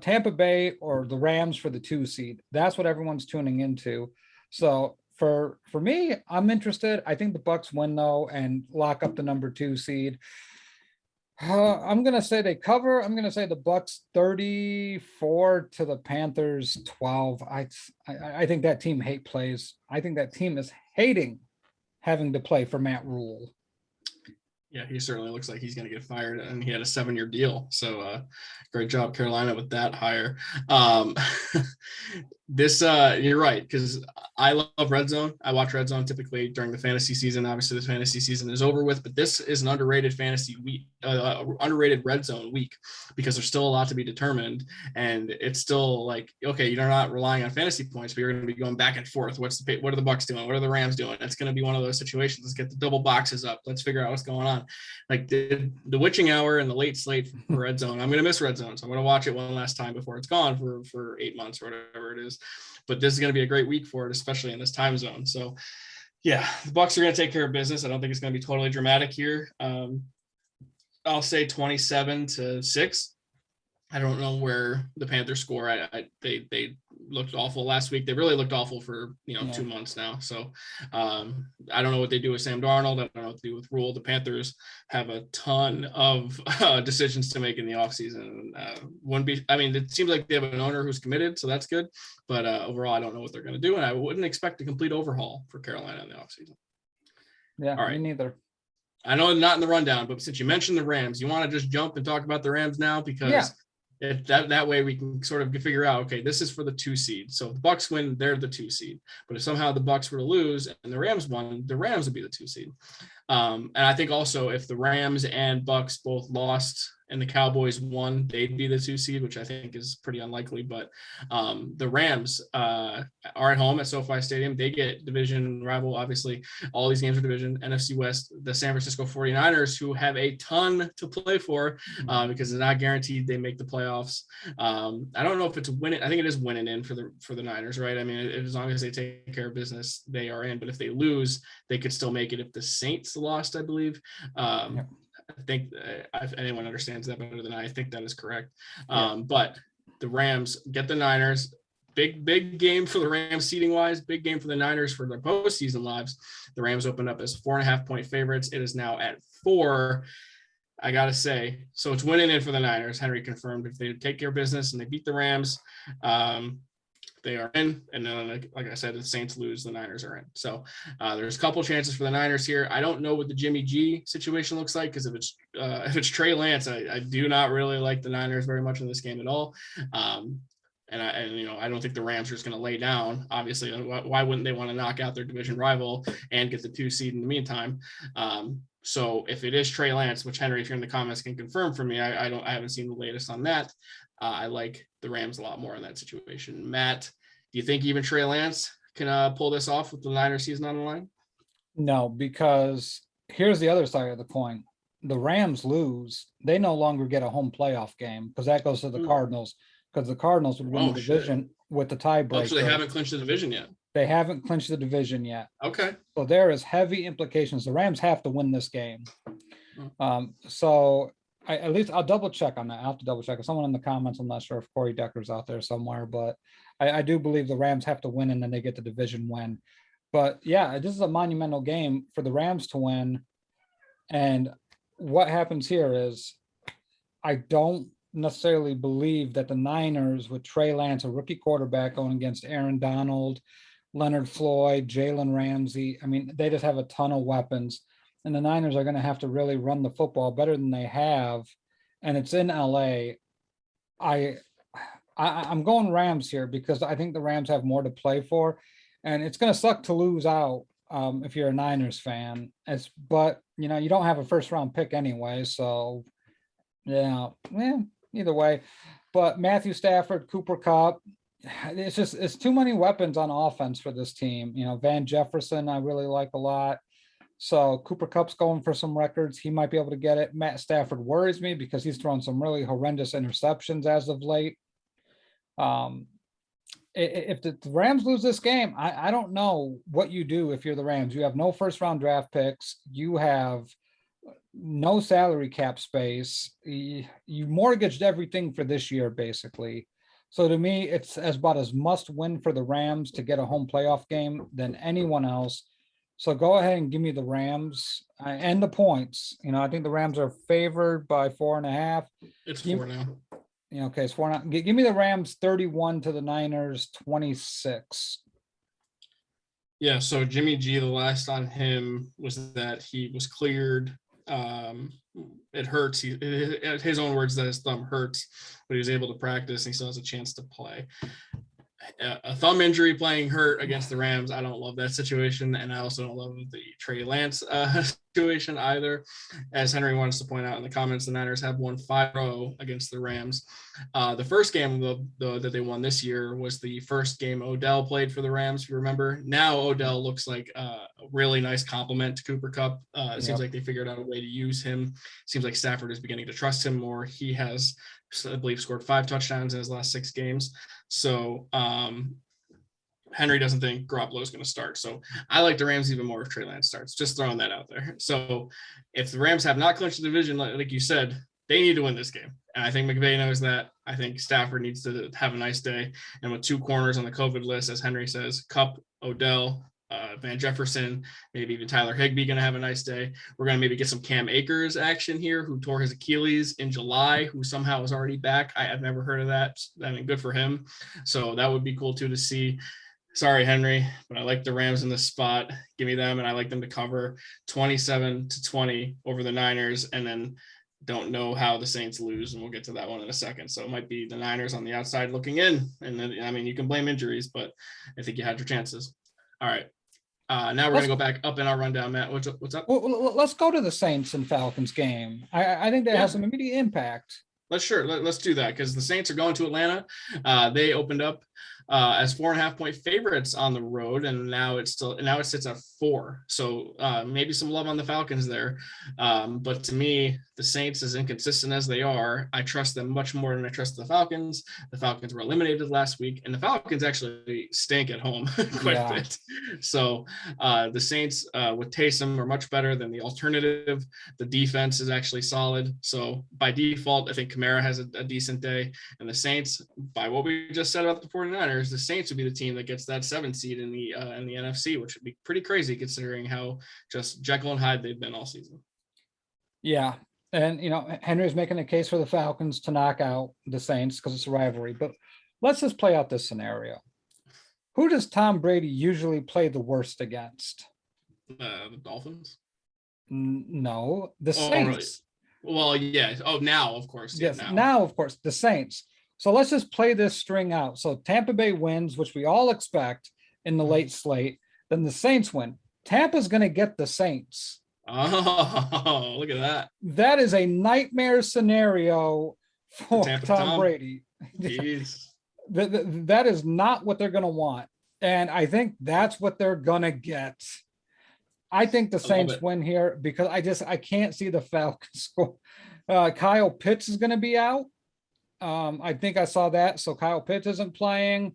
Tampa Bay or the Rams for the 2 seed. That's what everyone's tuning into. So for me, I'm interested. I think the Bucs win though and lock up the number 2 seed. I'm gonna say they cover. I'm gonna say the Bucs 34 to the Panthers 12. I think that team hate plays. I think that team is hating having to play for Matt Rule. Yeah, he certainly looks like he's going to get fired, and he had a 7-year deal. So great job, Carolina, with that hire. You're right, because I love Red Zone. I watch Red Zone typically during the fantasy season. Obviously, this fantasy season is over with, but this is an underrated fantasy week, underrated Red Zone week, because there's still a lot to be determined, and it's still like, okay, you're not relying on fantasy points, but you're going to be going back and forth. What are the Bucs doing? What are the Rams doing? It's going to be one of those situations. Let's get the double boxes up. Let's figure out what's going on. Like the witching hour and the late slate for Red Zone. I'm going to miss Red Zone, so I'm going to watch it one last time before it's gone for 8 months or whatever it is. But this is going to be a great week for it, especially in this time zone. So, yeah, the Bucs are going to take care of business. I don't think it's going to be totally dramatic here. I'll say 27-6. I don't know where the Panthers score. They looked awful last week. They really looked awful for 2 months now. So I don't know what they do with Sam Darnold. I don't know what they do with Rule. The Panthers have a ton of decisions to make in the offseason. It seems like they have an owner who's committed, so that's good. But overall, I don't know what they're going to do, and I wouldn't expect a complete overhaul for Carolina in the offseason. Yeah, all right. Me neither. I know not in the rundown, but since you mentioned the Rams, you want to just jump and talk about the Rams now? Because that way we can sort of figure out, okay, this is for the 2 seed. So if the Bucs win, they're the 2 seed. But if somehow the Bucs were to lose and the Rams won, the Rams would be the 2 seed. And I think also if the Rams and Bucks both lost and the Cowboys won, they'd be the 2 seed, which I think is pretty unlikely. But the Rams are at home at SoFi Stadium. They get division rival. Obviously, all these games are division. NFC West, the San Francisco 49ers, who have a ton to play for because it's not guaranteed they make the playoffs. I don't know if it's winning. I think it is winning in for the Niners, right? I mean, as long as they take care of business, they are in. But if they lose, they could still make it. If the Saints lost, I believe. I think if anyone understands that better than I think that is correct. But the Rams get the Niners. Big game for the Rams seeding wise. Big game for the Niners for their postseason lives. The Rams opened up as 4.5-point favorites. It is now at 4. I gotta say, so it's winning in for the Niners. Henry confirmed if they take care of business and they beat the Rams, they are in. And then, like I said, if the Saints lose, the Niners are in. So there's a couple chances for the Niners here. I don't know what the Jimmy G situation looks like, because if it's Trey Lance, I do not really like the Niners very much in this game at all. And I don't think the Rams are just going to lay down. Obviously, why wouldn't they want to knock out their division rival and get the 2 seed in the meantime? So if it is Trey Lance, which Henry, if you're in the comments, can confirm for me, I haven't seen the latest on that. I like the Rams a lot more in that situation. Matt, do you think even Trey Lance can pull this off with the Niners season on the line? No, because here's the other side of the coin. The Rams lose, they no longer get a home playoff game, because that goes to the Cardinals, because the Cardinals would win the division with the tiebreaker. So they haven't clinched the division yet. They haven't clinched the division yet. Okay. So there is heavy implications. The Rams have to win this game. So at least I'll double check on that. I'll have to double check. If someone in the comments, I'm not sure if Corey Decker's out there somewhere, but I do believe the Rams have to win and then they get the division win. But yeah, this is a monumental game for the Rams to win. And what happens here is I don't necessarily believe that the Niners, with Trey Lance, a rookie quarterback, going against Aaron Donald, Leonard Floyd, Jalen Ramsey, I mean, they just have a ton of weapons. And the Niners are going to have to really run the football better than they have. And it's in LA. I'm going Rams here because I think the Rams have more to play for. And it's going to suck to lose out if you're a Niners fan. But, you don't have a first round pick anyway. So, either way. But Matthew Stafford, Cooper Kupp, it's too many weapons on offense for this team. Van Jefferson, I really like a lot. So Cooper Kupp's going for some records. He might be able to get it. Matt Stafford worries me because he's thrown some really horrendous interceptions as of late. If the Rams lose this game, I don't know what you do if you're the Rams. You have no first round draft picks. You have no salary cap space. You mortgaged everything for this year, basically. So to me, it's about as must win for the Rams to get a home playoff game than anyone else. So go ahead and give me the Rams and the points. I think the Rams are favored by 4.5. It's 4 now. Okay, it's 4 now. Give me the Rams 31 to the Niners 26. Yeah, so Jimmy G, the last on him was that he was cleared. It hurts. His own words, that his thumb hurts, but he was able to practice and he still has a chance to play. A thumb injury playing hurt against the Rams, I don't love that situation, and I also don't love the Trey Lance situation either. As Henry wants to point out in the comments, the Niners have won 5-0 against the Rams. The first game that they won this year was the first game Odell played for the Rams, if you remember. Now Odell looks like a really nice compliment to Cooper Kupp. It seems like they figured out a way to use him. Seems like Stafford is beginning to trust him more. He has, I believe, scored 5 touchdowns in his last 6 games. So Henry doesn't think Garoppolo is going to start. So I like the Rams even more if Trey Lance starts. Just throwing that out there. So if the Rams have not clinched the division, like you said, they need to win this game. And I think McVay knows that. I think Stafford needs to have a nice day. And with 2 corners on the COVID list, as Henry says, Kupp, Odell, Van Jefferson, maybe even Tyler Higbee going to have a nice day. We're going to maybe get some Cam Akers action here, who tore his Achilles in July, who somehow is already back. I've never heard of that. I mean, good for him. So that would be cool too to see. Sorry, Henry, but I like the Rams in this spot. Give me them, and I like them to cover 27-20 over the Niners, and then don't know how the Saints lose, and we'll get to that one in a second. So it might be the Niners on the outside looking in, and then, I mean, you can blame injuries, but I think you had your chances. All right. Now we're going to go back up in our rundown, Matt. What's up? Well, let's go to the Saints and Falcons game. I think that has some immediate impact. Let's do that, because the Saints are going to Atlanta. They opened up as 4.5-point favorites on the road, and now it sits at 4. So maybe some love on the Falcons there. But to me, the Saints, as inconsistent as they are, I trust them much more than I trust the Falcons. The Falcons were eliminated last week, and the Falcons actually stink at home quite a bit. So the Saints with Taysom are much better than the alternative. The defense is actually solid. So by default, I think Kamara has a decent day, and the Saints, by what we just said about the 49ers, the Saints would be the team that gets that 7th seed in the NFC, which would be pretty crazy considering how just Jekyll and Hyde they've been all season. Yeah. And, Henry's making a case for the Falcons to knock out the Saints because it's a rivalry. But let's just play out this scenario. Who does Tom Brady usually play the worst against? The Dolphins? No, the Saints. Really? Well, yeah. Oh, now, of course. Yes, now, of course, the Saints. So let's just play this string out. So Tampa Bay wins, which we all expect in the late slate. Then the Saints win. Tampa's going to get the Saints. Oh, look at that. That is a nightmare scenario for Tom Brady. That is not what they're going to want. And I think that's what they're going to get. I think the Saints win here because I can't see the Falcons score. Kyle Pitts is going to be out. I think I saw that. So Kyle Pitts isn't playing.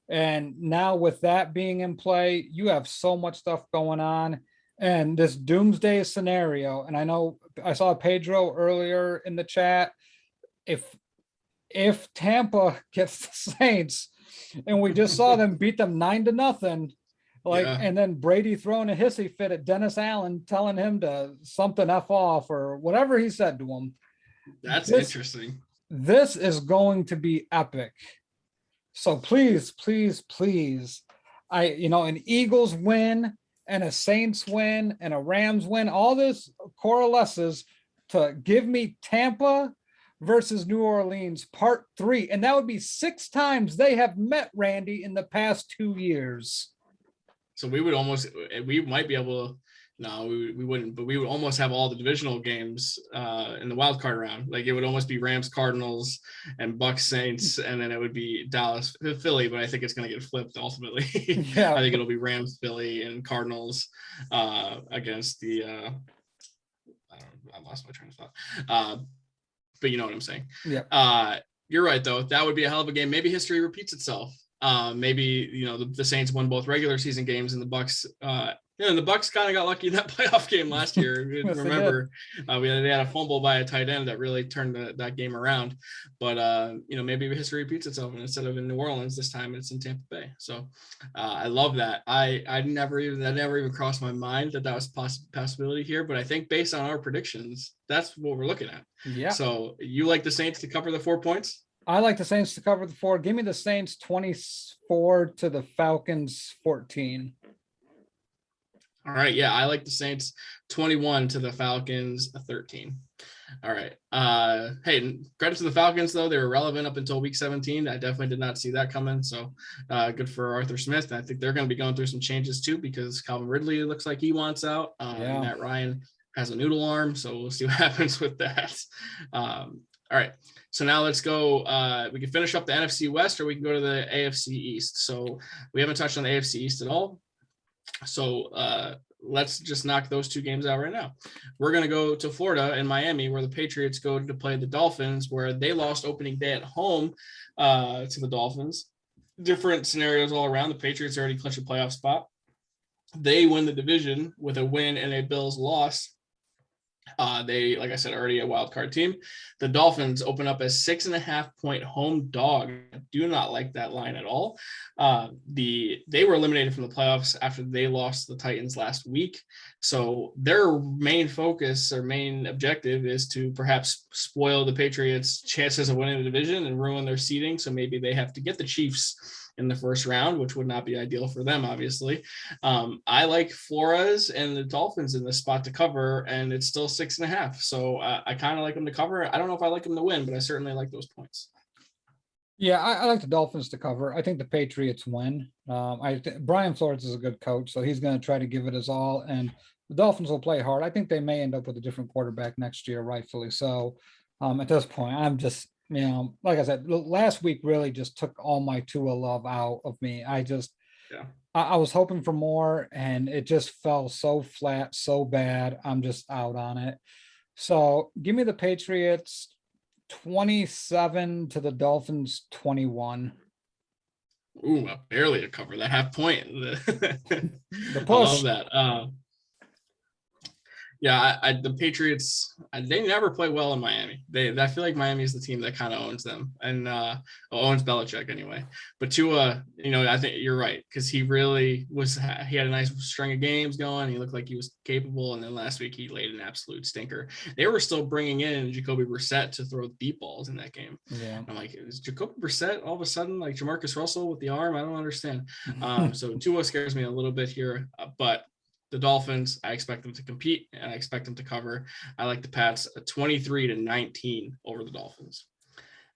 And now with that being in play, you have so much stuff going on. And this doomsday scenario, and I know I saw Pedro earlier in the chat. If Tampa gets the Saints, and we just saw them beat them 9-0, and then Brady throwing a hissy fit at Dennis Allen, telling him to something F off or whatever he said to him. That's interesting. This is going to be epic. So please, please, please, an Eagles win and a Saints win and a Rams win, all this coalesces to give me Tampa versus New Orleans part 3. And that would be 6 times they have met, Randy, in the past 2 years. So we might be able to, no, we wouldn't, but we would almost have all the divisional games in the wild card round. Like it would almost be Rams, Cardinals, and Bucs, Saints, and then it would be Dallas, Philly. But I think it's going to get flipped ultimately. Yeah, I think it'll be Rams, Philly, and Cardinals against the. I lost my train of thought. But you know what I'm saying. Yeah. You're right though. That would be a hell of a game. Maybe history repeats itself. Maybe the Saints won both regular season games, and the Bucs. And the Bucs kind of got lucky in that playoff game last year. Yes, remember, they had a fumble by a tight end that really turned that game around. But maybe history repeats itself, and instead of in New Orleans this time, it's in Tampa Bay. So I love that. That never even crossed my mind that was a possibility here. But I think based on our predictions, that's what we're looking at. Yeah. So you like the Saints to cover the 4 points? I like the Saints to cover the 4. Give me the Saints 24 to the Falcons 14. All right. Yeah, I like the Saints 21 to the Falcons 13. All right. Hey, credit to the Falcons, though. They were relevant up until week 17. I definitely did not see that coming. So good for Arthur Smith. And I think they're going to be going through some changes, too, because Calvin Ridley looks like he wants out. Matt Ryan has a noodle arm. So we'll see what happens with that. All right. So now let's go. We can finish up the NFC West, or we can go to the AFC East. So we haven't touched on the AFC East at all. So let's just knock those 2 games out right now. We're going to go to Florida and Miami, where the Patriots go to play the Dolphins, where they lost opening day at home to the Dolphins. Different scenarios all around. The Patriots already clinched a playoff spot. They win the division with a win and a Bills loss. They, like I said, already a wild card team. The Dolphins open up as 6.5-point home dog. I do not like that line at all. They were eliminated from the playoffs after they lost the Titans last week. So their main focus or main objective is to perhaps spoil the Patriots' chances of winning the division and ruin their seeding. So maybe they have to get the Chiefs in the first round, which would not be ideal for them, obviously. I like Flores and the Dolphins in this spot to cover, and it's still 6.5. So I kind of like them to cover. I don't know if I like them to win, but I certainly like those points. Yeah, I like the Dolphins to cover. I think the Patriots win. Brian Flores is a good coach, so he's going to try to give it his all, and the Dolphins will play hard. I think they may end up with a different quarterback next year, rightfully so. At this point, I'm just, like I said, last week really just took all my Tua love out of me. Yeah. I was hoping for more, and it just fell so flat, so bad. I'm just out on it. So give me the Patriots 27 to the Dolphins 21. Ooh, barely a cover, that half point. The I love push. that. Yeah, the Patriots, they never play well in Miami. I feel like Miami is the team that kind of owns them and owns Belichick anyway. But Tua, I think you're right, because he really he had a nice string of games going. He looked like he was capable, and then last week he laid an absolute stinker. They were still bringing in Jacoby Brissett to throw deep balls in that game. Yeah. I'm like, is Jacoby Brissett all of a sudden like Jamarcus Russell with the arm? I don't understand. So Tua scares me a little bit here, but the Dolphins, I expect them to compete, and I expect them to cover. I like the Pats 23-19 over the Dolphins.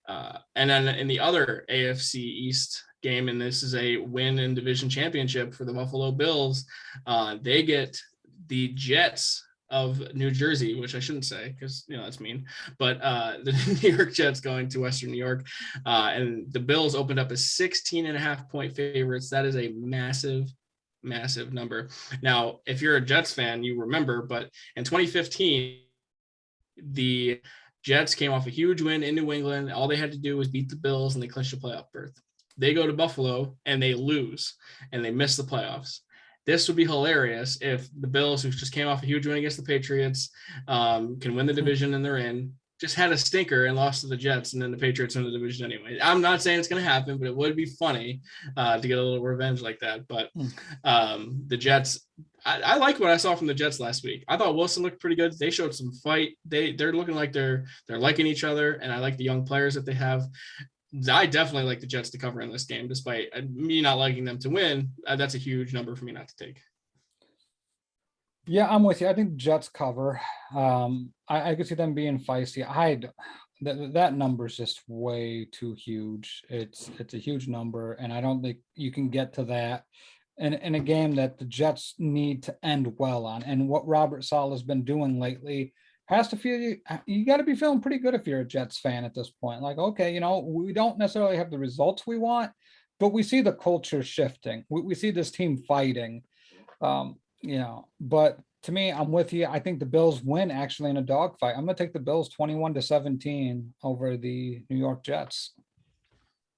And then in the other AFC East game, and this is a win in division championship for the Buffalo Bills, they get the Jets of New Jersey, which I shouldn't say because that's mean, but the New York Jets going to Western New York, and the Bills opened up as 16.5-point favorites. That is a massive number. Now, if you're a Jets fan, you remember, but in 2015, the Jets came off a huge win in New England. All they had to do was beat the Bills, and they clinched a playoff berth. They go to Buffalo and they lose, and they miss the playoffs. This would be hilarious if the Bills, who just came off a huge win against the Patriots, can win the division and they're in, just had a stinker and lost to the Jets, and then the Patriots win the division anyway. I'm not saying it's going to happen, but it would be funny to get a little revenge like that. But the Jets, I like what I saw from the Jets last week. I thought Wilson looked pretty good. They showed some fight. They're looking like they're liking each other, and I like the young players that they have. I definitely like the Jets to cover in this game, despite me not liking them to win. That's a huge number for me not to take. Yeah, I'm with you. I think the Jets cover. I could see them being feisty. That number is just way too huge. It's a huge number, and I don't think you can get to that in a game that the Jets need to end well on. And what Robert Saleh has been doing lately has to feel you got to be feeling pretty good if you're a Jets fan at this point. Like, okay, we don't necessarily have the results we want, but we see the culture shifting. We see this team fighting. But to me, I'm with you. I think the Bills win actually in a dogfight. I'm going to take the Bills 21-17 over the New York Jets.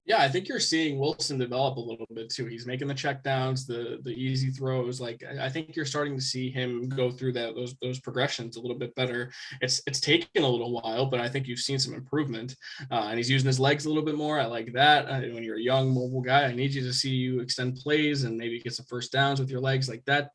Yeah, I think you're seeing Wilson develop a little bit too. He's making the checkdowns, the easy throws. Like, I think you're starting to see him go through those progressions a little bit better. It's taken a little while, but I think you've seen some improvement. And he's using his legs a little bit more. I like that. When you're a young mobile guy, I need you to see you extend plays and maybe get some first downs with your legs. Like that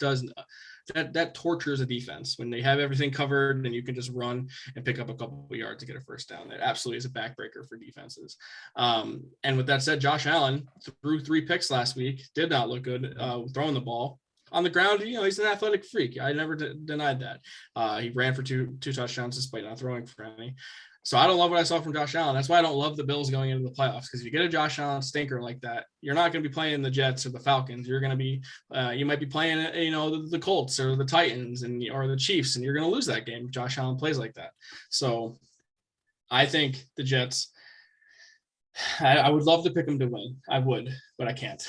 that tortures a defense when they have everything covered and you can just run and pick up a couple of yards to get a first down. That absolutely is a backbreaker for defenses. And with that said, Josh Allen threw 3 picks last week, did not look good throwing the ball on the ground. He's an athletic freak. I never denied that. He ran for two touchdowns despite not throwing for any. So I don't love what I saw from Josh Allen. That's why I don't love the Bills going into the playoffs, because if you get a Josh Allen stinker like that, you're not going to be playing the Jets or the Falcons. You're going to be, you might be playing, the Colts or the Titans or the Chiefs, and you're going to lose that game if Josh Allen plays like that. So I think the Jets, I would love to pick them to win. I would, but I can't.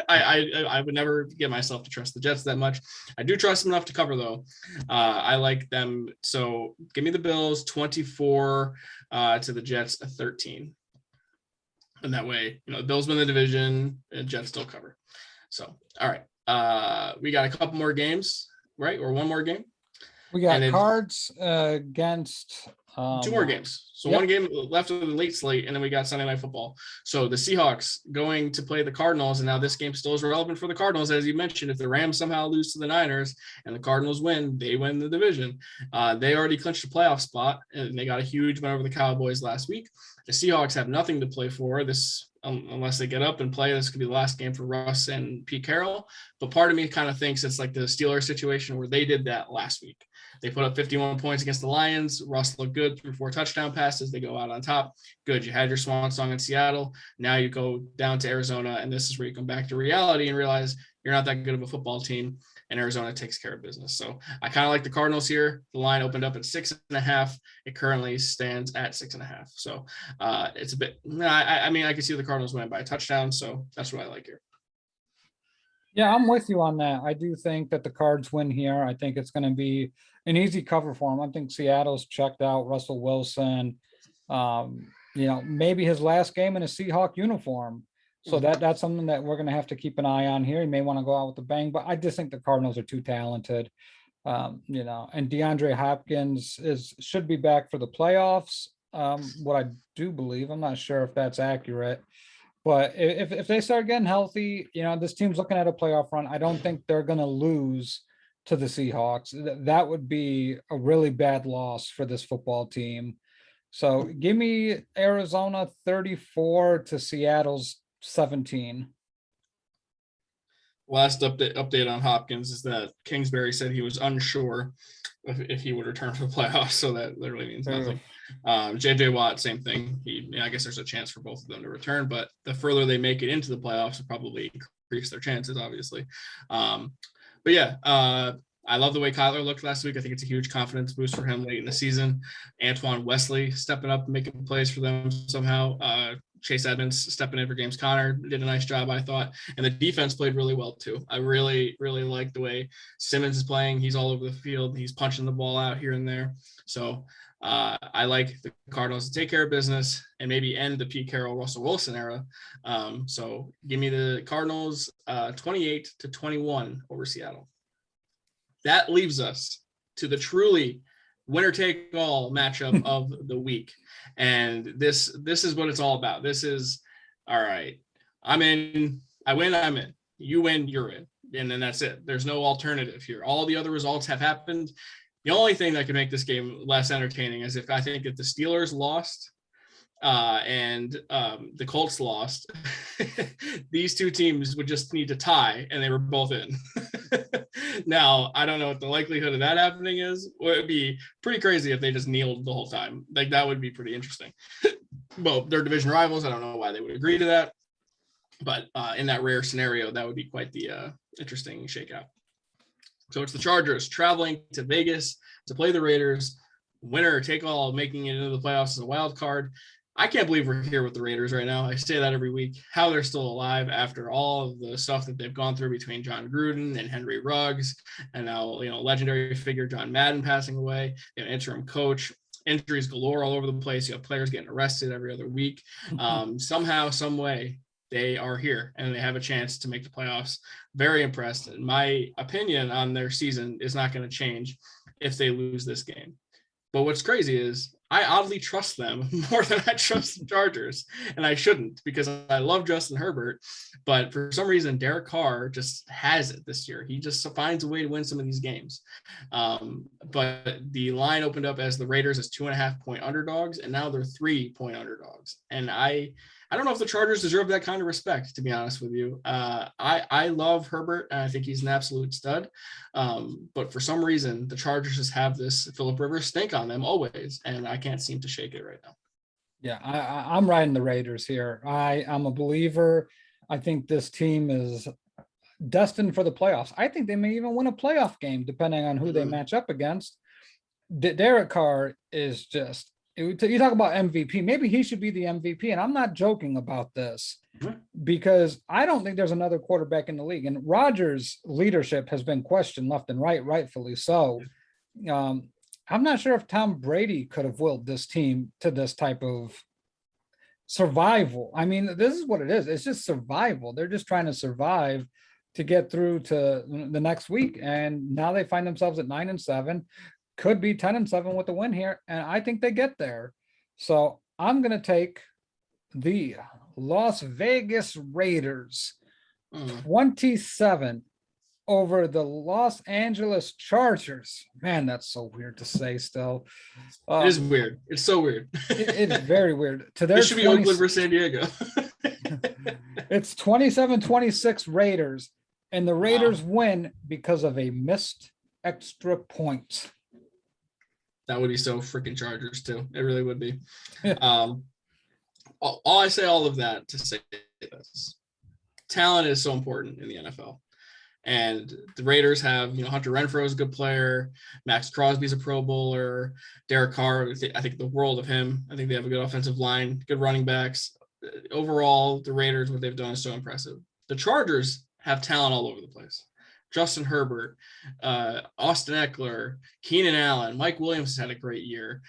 I would never get myself to trust the Jets that much. I do trust them enough to cover, though. I like them. So give me the Bills 24 to the Jets 13. And that way, the Bills win the division and Jets still cover. So, all right. We got a couple more games, right? Or one more game. We got Cards against 2 more games. So One game left of the late slate, and then we got Sunday Night Football. So the Seahawks going to play the Cardinals, and now this game still is relevant for the Cardinals. As you mentioned, if the Rams somehow lose to the Niners and the Cardinals win, they win the division. They already clinched a playoff spot, and they got a huge win over the Cowboys last week. The Seahawks have nothing to play for this unless they get up and play. This could be the last game for Russ and Pete Carroll. But part of me kind of thinks it's like the Steelers situation where they did that last week. They put up 51 points against the Lions. Russ looked good through 4 touchdown passes. They go out on top. Good. You had your swan song in Seattle. Now you go down to Arizona, and this is where you come back to reality and realize you're not that good of a football team, and Arizona takes care of business. So I kind of like the Cardinals here. The line opened up at 6.5. It currently stands at 6.5. So it's a bit, I mean, I can see the Cardinals win by a touchdown. So that's what I like here. Yeah, I'm with you on that. I do think that the Cards win here. I think it's going to be an easy cover for them. I think Seattle's checked out. Russell Wilson, maybe his last game in a Seahawk uniform. So that's something that we're going to have to keep an eye on here. He may want to go out with a bang, but I just think the Cardinals are too talented. And DeAndre Hopkins should be back for the playoffs. What I do believe, I'm not sure if that's accurate. But if they start getting healthy, this team's looking at a playoff run. I don't think they're going to lose to the Seahawks. That would be a really bad loss for this football team. So give me Arizona 34 to Seattle's 17. Last update on Hopkins is that Kingsbury said he was unsure if he would return for the playoffs, so that literally means nothing. JJ Watt, same thing. I guess there's a chance for both of them to return, but the further they make it into the playoffs, will probably increase their chances, obviously. But yeah, I love the way Kyler looked last week. I think it's a huge confidence boost for him late in the season. Antoine Wesley stepping up and making plays for them somehow. Chase Edmonds stepping in for James Conner did a nice job, I thought. And the defense played really well, too. I really, really like the way Simmons is playing. He's all over the field. He's punching the ball out here and there. So I like the Cardinals to take care of business and maybe end the Pete Carroll, Russell Wilson era. So give me the Cardinals 28-21 over Seattle. That leaves us to the truly winner-take-all matchup of the week. And this is what it's all about. This is, all right, I'm in, I win, I'm in. You win, you're in. And then that's it. There's no alternative here. All the other results have happened. The only thing that could make this game less entertaining is if the Steelers lost and the Colts lost, these two teams would just need to tie and they were both in. Now, I don't know what the likelihood of that happening is. Well, it'd be pretty crazy if they just kneeled the whole time. Like, that would be pretty interesting. Well, they're division rivals. I don't know why they would agree to that. But in that rare scenario, that would be quite the interesting shakeout. So it's the Chargers traveling to Vegas to play the Raiders. Winner take all, making it into the playoffs as a wild card. I can't believe we're here with the Raiders right now. I say that every week, how they're still alive after all of the stuff that they've gone through between John Gruden and Henry Ruggs, and now, legendary figure John Madden passing away, interim coach, injuries galore all over the place. You have players getting arrested every other week. Somehow, some way, they are here and they have a chance to make the playoffs. Very impressed. And my opinion on their season is not going to change if they lose this game. But what's crazy is I oddly trust them more than I trust the Chargers, and I shouldn't because I love Justin Herbert, but for some reason, Derek Carr just has it this year. He just finds a way to win some of these games. But the line opened up as the Raiders as 2.5-point underdogs, and now they're 3-point underdogs. And I don't know if the Chargers deserve that kind of respect, to be honest with you. I love Herbert, and I think he's an absolute stud. But for some reason, the Chargers just have this Phillip Rivers stink on them always, and I can't seem to shake it right now. Yeah, I'm riding the Raiders here. I'm a believer. I think this team is destined for the playoffs. I think they may even win a playoff game, depending on who they match up against. Derek Carr is just, you talk about MVP, maybe he should be the MVP. And I'm not joking about this because I don't think there's another quarterback in the league. And Rodgers' leadership has been questioned left and right, rightfully so. I'm not sure if Tom Brady could have willed this team to this type of survival. I mean, this is what it is. It's just survival. They're just trying to survive to get through to the next week. And now they find themselves at 9-7. Could be 10-7 with the win here, and I think they get there. So I'm going to take the Las Vegas Raiders 27 over the Los Angeles Chargers. Man, that's so weird to say still. It is weird. It's so weird. It is very weird. To their It should be Oakland versus San Diego. It's 27-26 Raiders, and the Raiders win because of a missed extra point. That would be so freaking Chargers too. It really would be. I say all of that to say this. Talent is so important in the NFL. And the Raiders have, Hunter Renfrow is a good player. Max Crosby's a Pro Bowler. Derek Carr, I think the world of him. I think they have a good offensive line, good running backs. Overall, the Raiders, what they've done is so impressive. The Chargers have talent all over the place. Justin Herbert, Austin Eckler, Keenan Allen, Mike Williams has had a great year.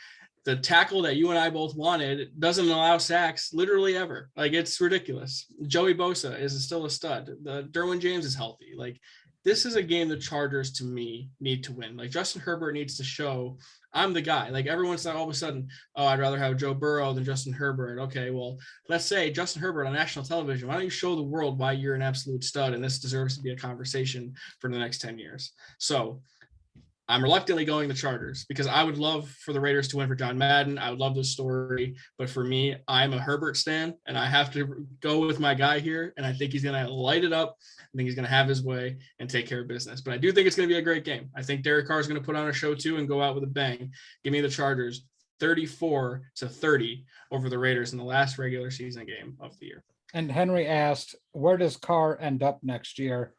The tackle that you and I both wanted doesn't allow sacks literally ever. Like, it's ridiculous. Joey Bosa is still a stud. Derwin James is healthy. Like, this is a game the Chargers, to me, need to win. Like, Justin Herbert needs to show, I'm the guy. Like, everyone's like all of a sudden, oh, I'd rather have Joe Burrow than Justin Herbert. Okay, well, let's say Justin Herbert on national television. Why don't you show the world why you're an absolute stud, and this deserves to be a conversation for the next 10 years? So I'm reluctantly going the Chargers because I would love for the Raiders to win for John Madden. I would love this story. But for me, I'm a Herbert stan, and I have to go with my guy here. And I think he's going to light it up. I think he's going to have his way and take care of business. But I do think it's going to be a great game. I think Derek Carr is going to put on a show too and go out with a bang. Give me the Chargers 34-30 over the Raiders in the last regular season game of the year. And Henry asked, where does Carr end up next year?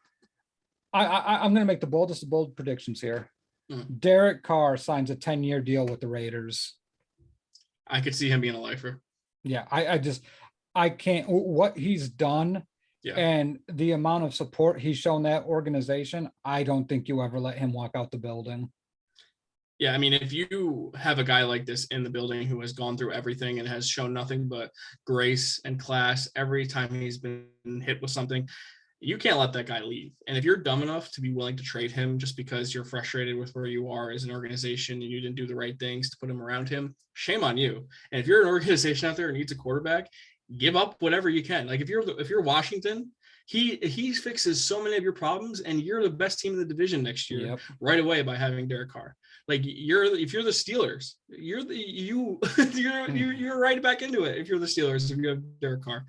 I'm going to make the boldest of bold predictions here. Derek Carr signs a 10-year deal with the Raiders. I could see him being a lifer. Yeah, I can't. What he's done and the amount of support he's shown that organization, I don't think you ever let him walk out the building. Yeah, I mean, if you have a guy like this in the building who has gone through everything and has shown nothing but grace and class every time he's been hit with something, you can't let that guy leave. And if you're dumb enough to be willing to trade him just because you're frustrated with where you are as an organization and you didn't do the right things to put him around him, shame on you. And if you're an organization out there who needs a quarterback, give up whatever you can. Like, if you're Washington, he fixes so many of your problems, and you're the best team in the division next year right away by having Derek Carr. Like, if you're the Steelers, you're right back into it. If you're the Steelers, if you have Derek Carr,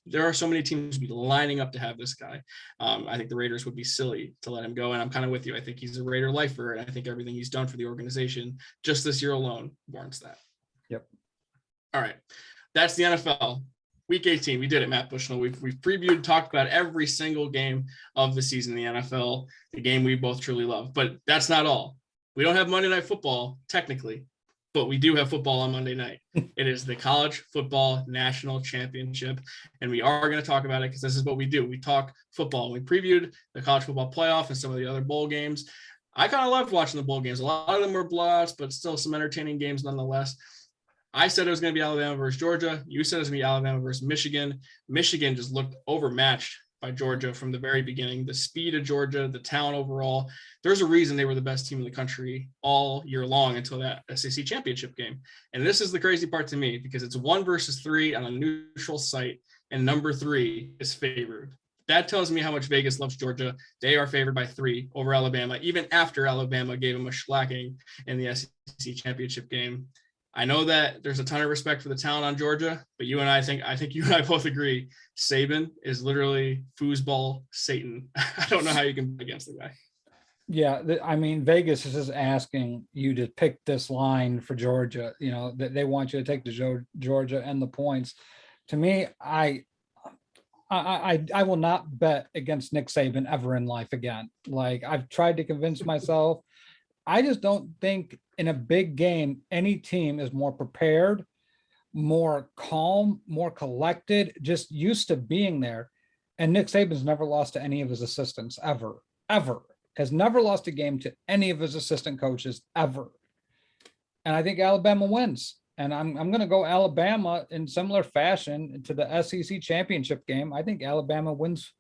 there are so many teams be lining up to have this guy. I think the Raiders would be silly to let him go, and I'm kind of with you. I think he's a Raider lifer, and I think everything he's done for the organization just this year alone warrants that. Yep. All right, that's the NFL. Week 18, we did it, Matt Bushnell. We've previewed, talked about every single game of the season in the NFL, the game we both truly love. But that's not all. We don't have Monday Night Football, technically, but we do have football on Monday night. It is the College Football National Championship, and we are going to talk about it because this is what we do. We talk football. We previewed the College Football Playoff and some of the other bowl games. I kind of loved watching the bowl games. A lot of them were blowouts, but still some entertaining games nonetheless. I said it was going to be Alabama versus Georgia. You said it was going to be Alabama versus Michigan. Michigan just looked overmatched by Georgia from the very beginning. The speed of Georgia, the talent overall. There's a reason they were the best team in the country all year long until that SEC championship game. And this is the crazy part to me because it's 1 versus 3 on a neutral site, and number 3 is favored. That tells me how much Vegas loves Georgia. They are favored by 3 over Alabama, even after Alabama gave them a shellacking in the SEC championship game. I know that there's a ton of respect for the talent on Georgia, but I think you and I both agree, Saban is literally foosball Satan. I don't know how you can bet against the guy. Yeah, I mean, Vegas is just asking you to pick this line for Georgia. They want you to take the Georgia and the points. To me, I will not bet against Nick Saban ever in life again. Like, I've tried to convince myself. I just don't think in a big game, any team is more prepared, more calm, more collected, just used to being there. And Nick Saban's never lost to any of his assistants ever, has never lost a game to any of his assistant coaches ever. And I think Alabama wins. And I'm going to go Alabama in similar fashion to the SEC championship game. I think Alabama wins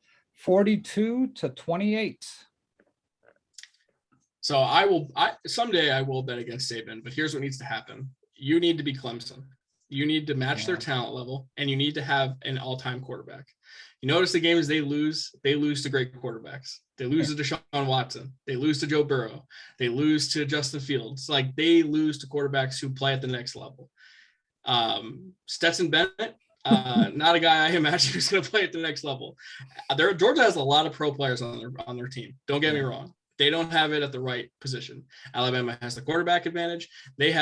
42-28. So someday I will bet against Saban, but here's what needs to happen. You need to be Clemson. You need to match their talent level, and you need to have an all-time quarterback. You notice the games they lose to great quarterbacks. They lose to Deshaun Watson. They lose to Joe Burrow. They lose to Justin Fields. Like, they lose to quarterbacks who play at the next level. Stetson Bennett, not a guy I imagine who's going to play at the next level. Georgia has a lot of pro players on their team. Don't get me wrong. They don't have it at the right position. Alabama has the quarterback advantage. They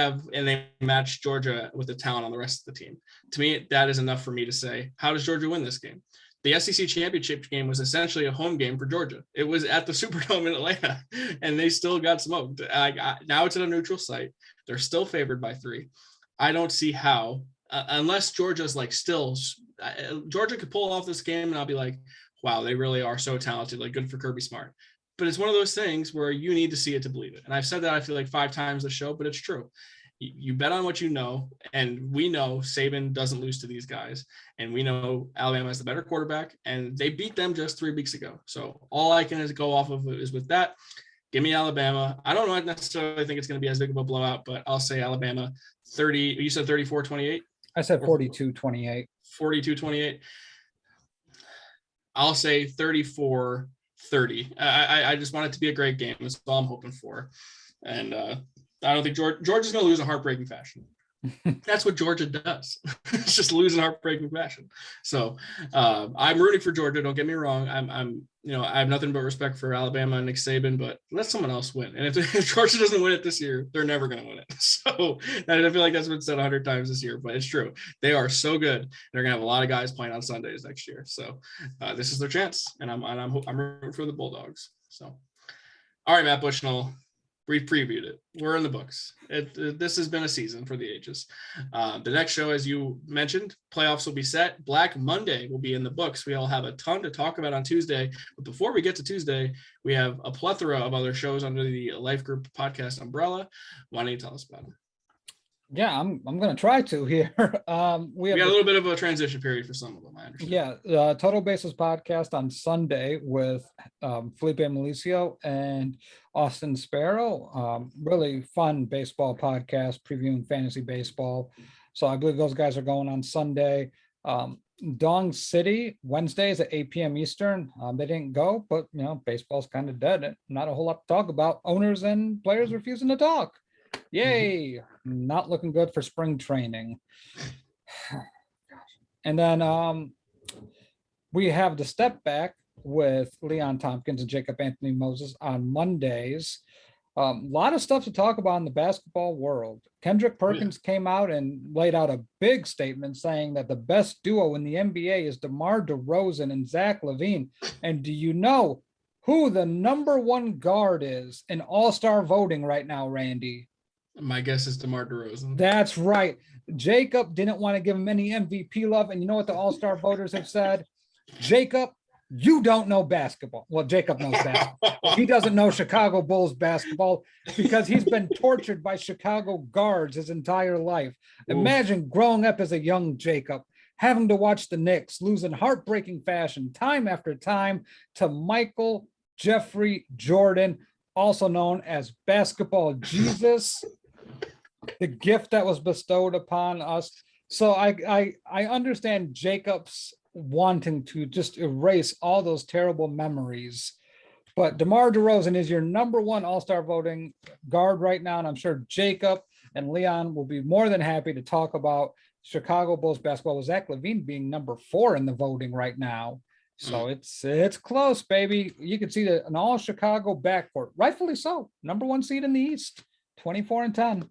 match Georgia with the talent on the rest of the team. To me, that is enough for me to say, how does Georgia win this game? The SEC championship game was essentially a home game for Georgia. It was at the Superdome in Atlanta, and they still got smoked. Now it's at a neutral site. They're still favored by 3. I don't see how, unless Georgia's like Georgia could pull off this game, and I'll be like, wow, they really are so talented. Like, good for Kirby Smart. But it's one of those things where you need to see it to believe it. And I've said that, I feel like 5 times the show, but it's true. You bet on what you know, and we know Saban doesn't lose to these guys, and we know Alabama has the better quarterback, and they beat them just 3 weeks ago. So all I can go off of is with that. Give me Alabama. I don't necessarily think it's going to be as big of a blowout, but I'll say Alabama 30. You said 34-28? I said 42-28. 42-28. I'll say 34-30. I just want it to be a great game. That's all I'm hoping for. And I don't think Georgia's going to lose in heartbreaking fashion. That's what Georgia does. It's just lose in heartbreaking fashion. So I'm rooting for Georgia. Don't get me wrong. I have nothing but respect for Alabama and Nick Saban, but let someone else win. And if Georgia doesn't win it this year, they're never going to win it. So I feel like that's been said 100 times this year, but it's true. They are so good. They're going to have a lot of guys playing on Sundays next year. So this is their chance, and I'm rooting for the Bulldogs. So, all right, Matt Bushnell. We've previewed it. We're in the books. This has been a season for the ages. The next show, as you mentioned, playoffs will be set. Black Monday will be in the books. We all have a ton to talk about on Tuesday. But before we get to Tuesday, we have a plethora of other shows under the Life Group podcast umbrella. Why don't you tell us about them? Yeah, I'm going to try to here. We got a little bit of a transition period for some of them, I understand. Yeah, Total Bases podcast on Sunday with Felipe Malicio and Austin Sparrow. Really fun baseball podcast previewing fantasy baseball. So I believe those guys are going on Sunday. Dong City Wednesdays at 8 p.m. Eastern. They didn't go, but baseball's kind of dead. Not a whole lot to talk about. Owners and players refusing to talk. Yay, not looking good for spring training. And then we have the step back with Leon Tompkins and Jacob Anthony Moses on Mondays. A lot of stuff to talk about in the basketball world. Kendrick Perkins came out and laid out a big statement saying that the best duo in the NBA is DeMar DeRozan and Zach LaVine. And do you know who the number 1 guard is in all-star voting right now, Randy? My guess is DeMar DeRozan. That's right. Jacob didn't want to give him any MVP love. And you know what the all-star voters have said? Jacob, you don't know basketball. Well, Jacob knows basketball. He doesn't know Chicago Bulls basketball because he's been tortured by Chicago guards his entire life. Imagine growing up as a young Jacob, having to watch the Knicks lose in heartbreaking fashion time after time to Michael Jeffrey Jordan, also known as Basketball Jesus, the gift that was bestowed upon us. So I understand Jacob's wanting to just erase all those terrible memories. But DeMar DeRozan is your number 1 all-star voting guard right now. And I'm sure Jacob and Leon will be more than happy to talk about Chicago Bulls basketball, with Zach LaVine being number 4 in the voting right now. So it's close, baby. You can see an all Chicago backcourt, rightfully so. Number 1 seed in the East, 24-10.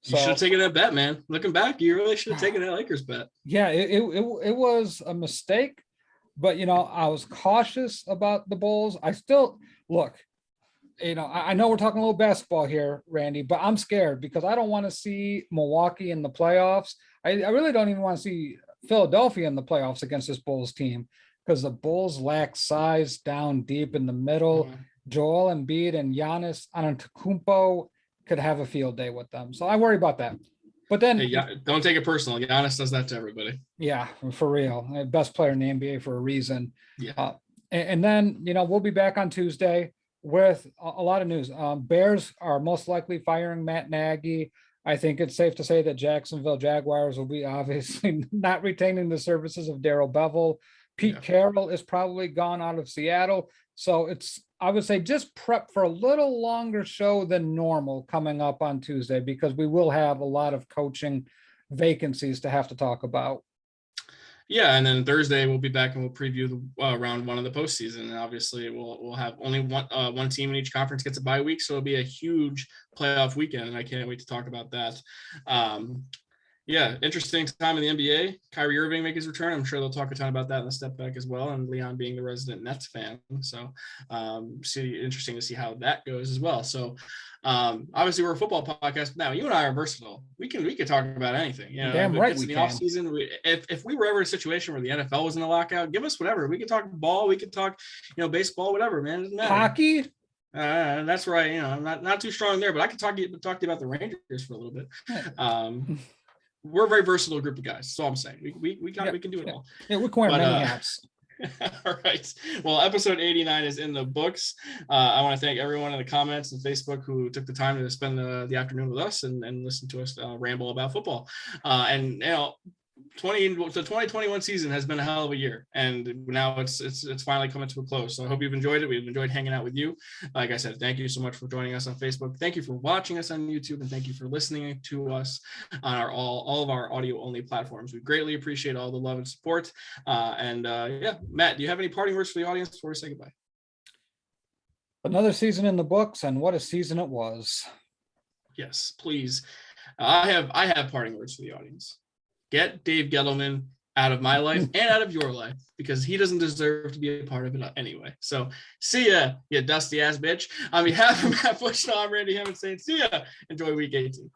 You should have taken that bet, man. Looking back, you really should have taken that Lakers bet. Yeah, it was a mistake, but I was cautious about the Bulls. I still look. I know we're talking a little basketball here, Randy, but I'm scared because I don't want to see Milwaukee in the playoffs. I really don't even want to see Philadelphia in the playoffs against this Bulls team, because the Bulls lack size down deep in the middle. Joel Embiid and Giannis Antetokounmpo could have a field day with them. So I worry about that. But then don't take it personal. Giannis does that to everybody. Yeah, for real. Best player in the NBA for a reason. Yeah. And then, we'll be back on Tuesday with a lot of news. Bears are most likely firing Matt Nagy. I think it's safe to say that Jacksonville Jaguars will be obviously not retaining the services of Darrell Bevel. Pete Carroll is probably gone out of Seattle. So I would say just prep for a little longer show than normal coming up on Tuesday, because we will have a lot of coaching vacancies to have to talk about. Yeah, and then Thursday we'll be back and we'll preview the round one of the postseason. And obviously we'll have only one team in each conference gets a bye week, so it'll be a huge playoff weekend, and I can't wait to talk about that. Yeah, interesting time in the NBA. Kyrie Irving make his return. I'm sure they'll talk a ton about that in the step back as well. And Leon being the resident Nets fan, so interesting to see how that goes as well. So obviously we're a football podcast now. You and I are versatile. We can talk about anything. You know, damn right we can. Off season, if we were ever in a situation where the NFL was in a lockout, give us whatever. We could talk ball. We could talk baseball, whatever, man. It doesn't matter. Hockey. That's right. I'm not too strong there, but I can talk to you about the Rangers for a little bit. We're a very versatile group of guys. That's all I'm saying. We can do it all. Yeah, we're wearing many hats. All right. Well, episode 89 is in the books. I want to thank everyone in the comments and Facebook who took the time to spend the afternoon with us and listen to us ramble about football. And the 2021 season has been a hell of a year, and now it's finally coming to a close. So I hope you've enjoyed it. We've enjoyed hanging out with you. Like I said, thank you so much for joining us on Facebook. Thank you for watching us on YouTube, and thank you for listening to us on all of our audio only platforms. We greatly appreciate all the love and support. Matt, do you have any parting words for the audience before we say goodbye? Another season in the books, and what a season it was. Yes, please. I have parting words for the audience. Get Dave Gettleman out of my life and out of your life, because he doesn't deserve to be a part of it anyway. So see ya, you dusty ass bitch. On behalf of Matt Bushnell, I'm Randy Hammond saying see ya. Enjoy week 18.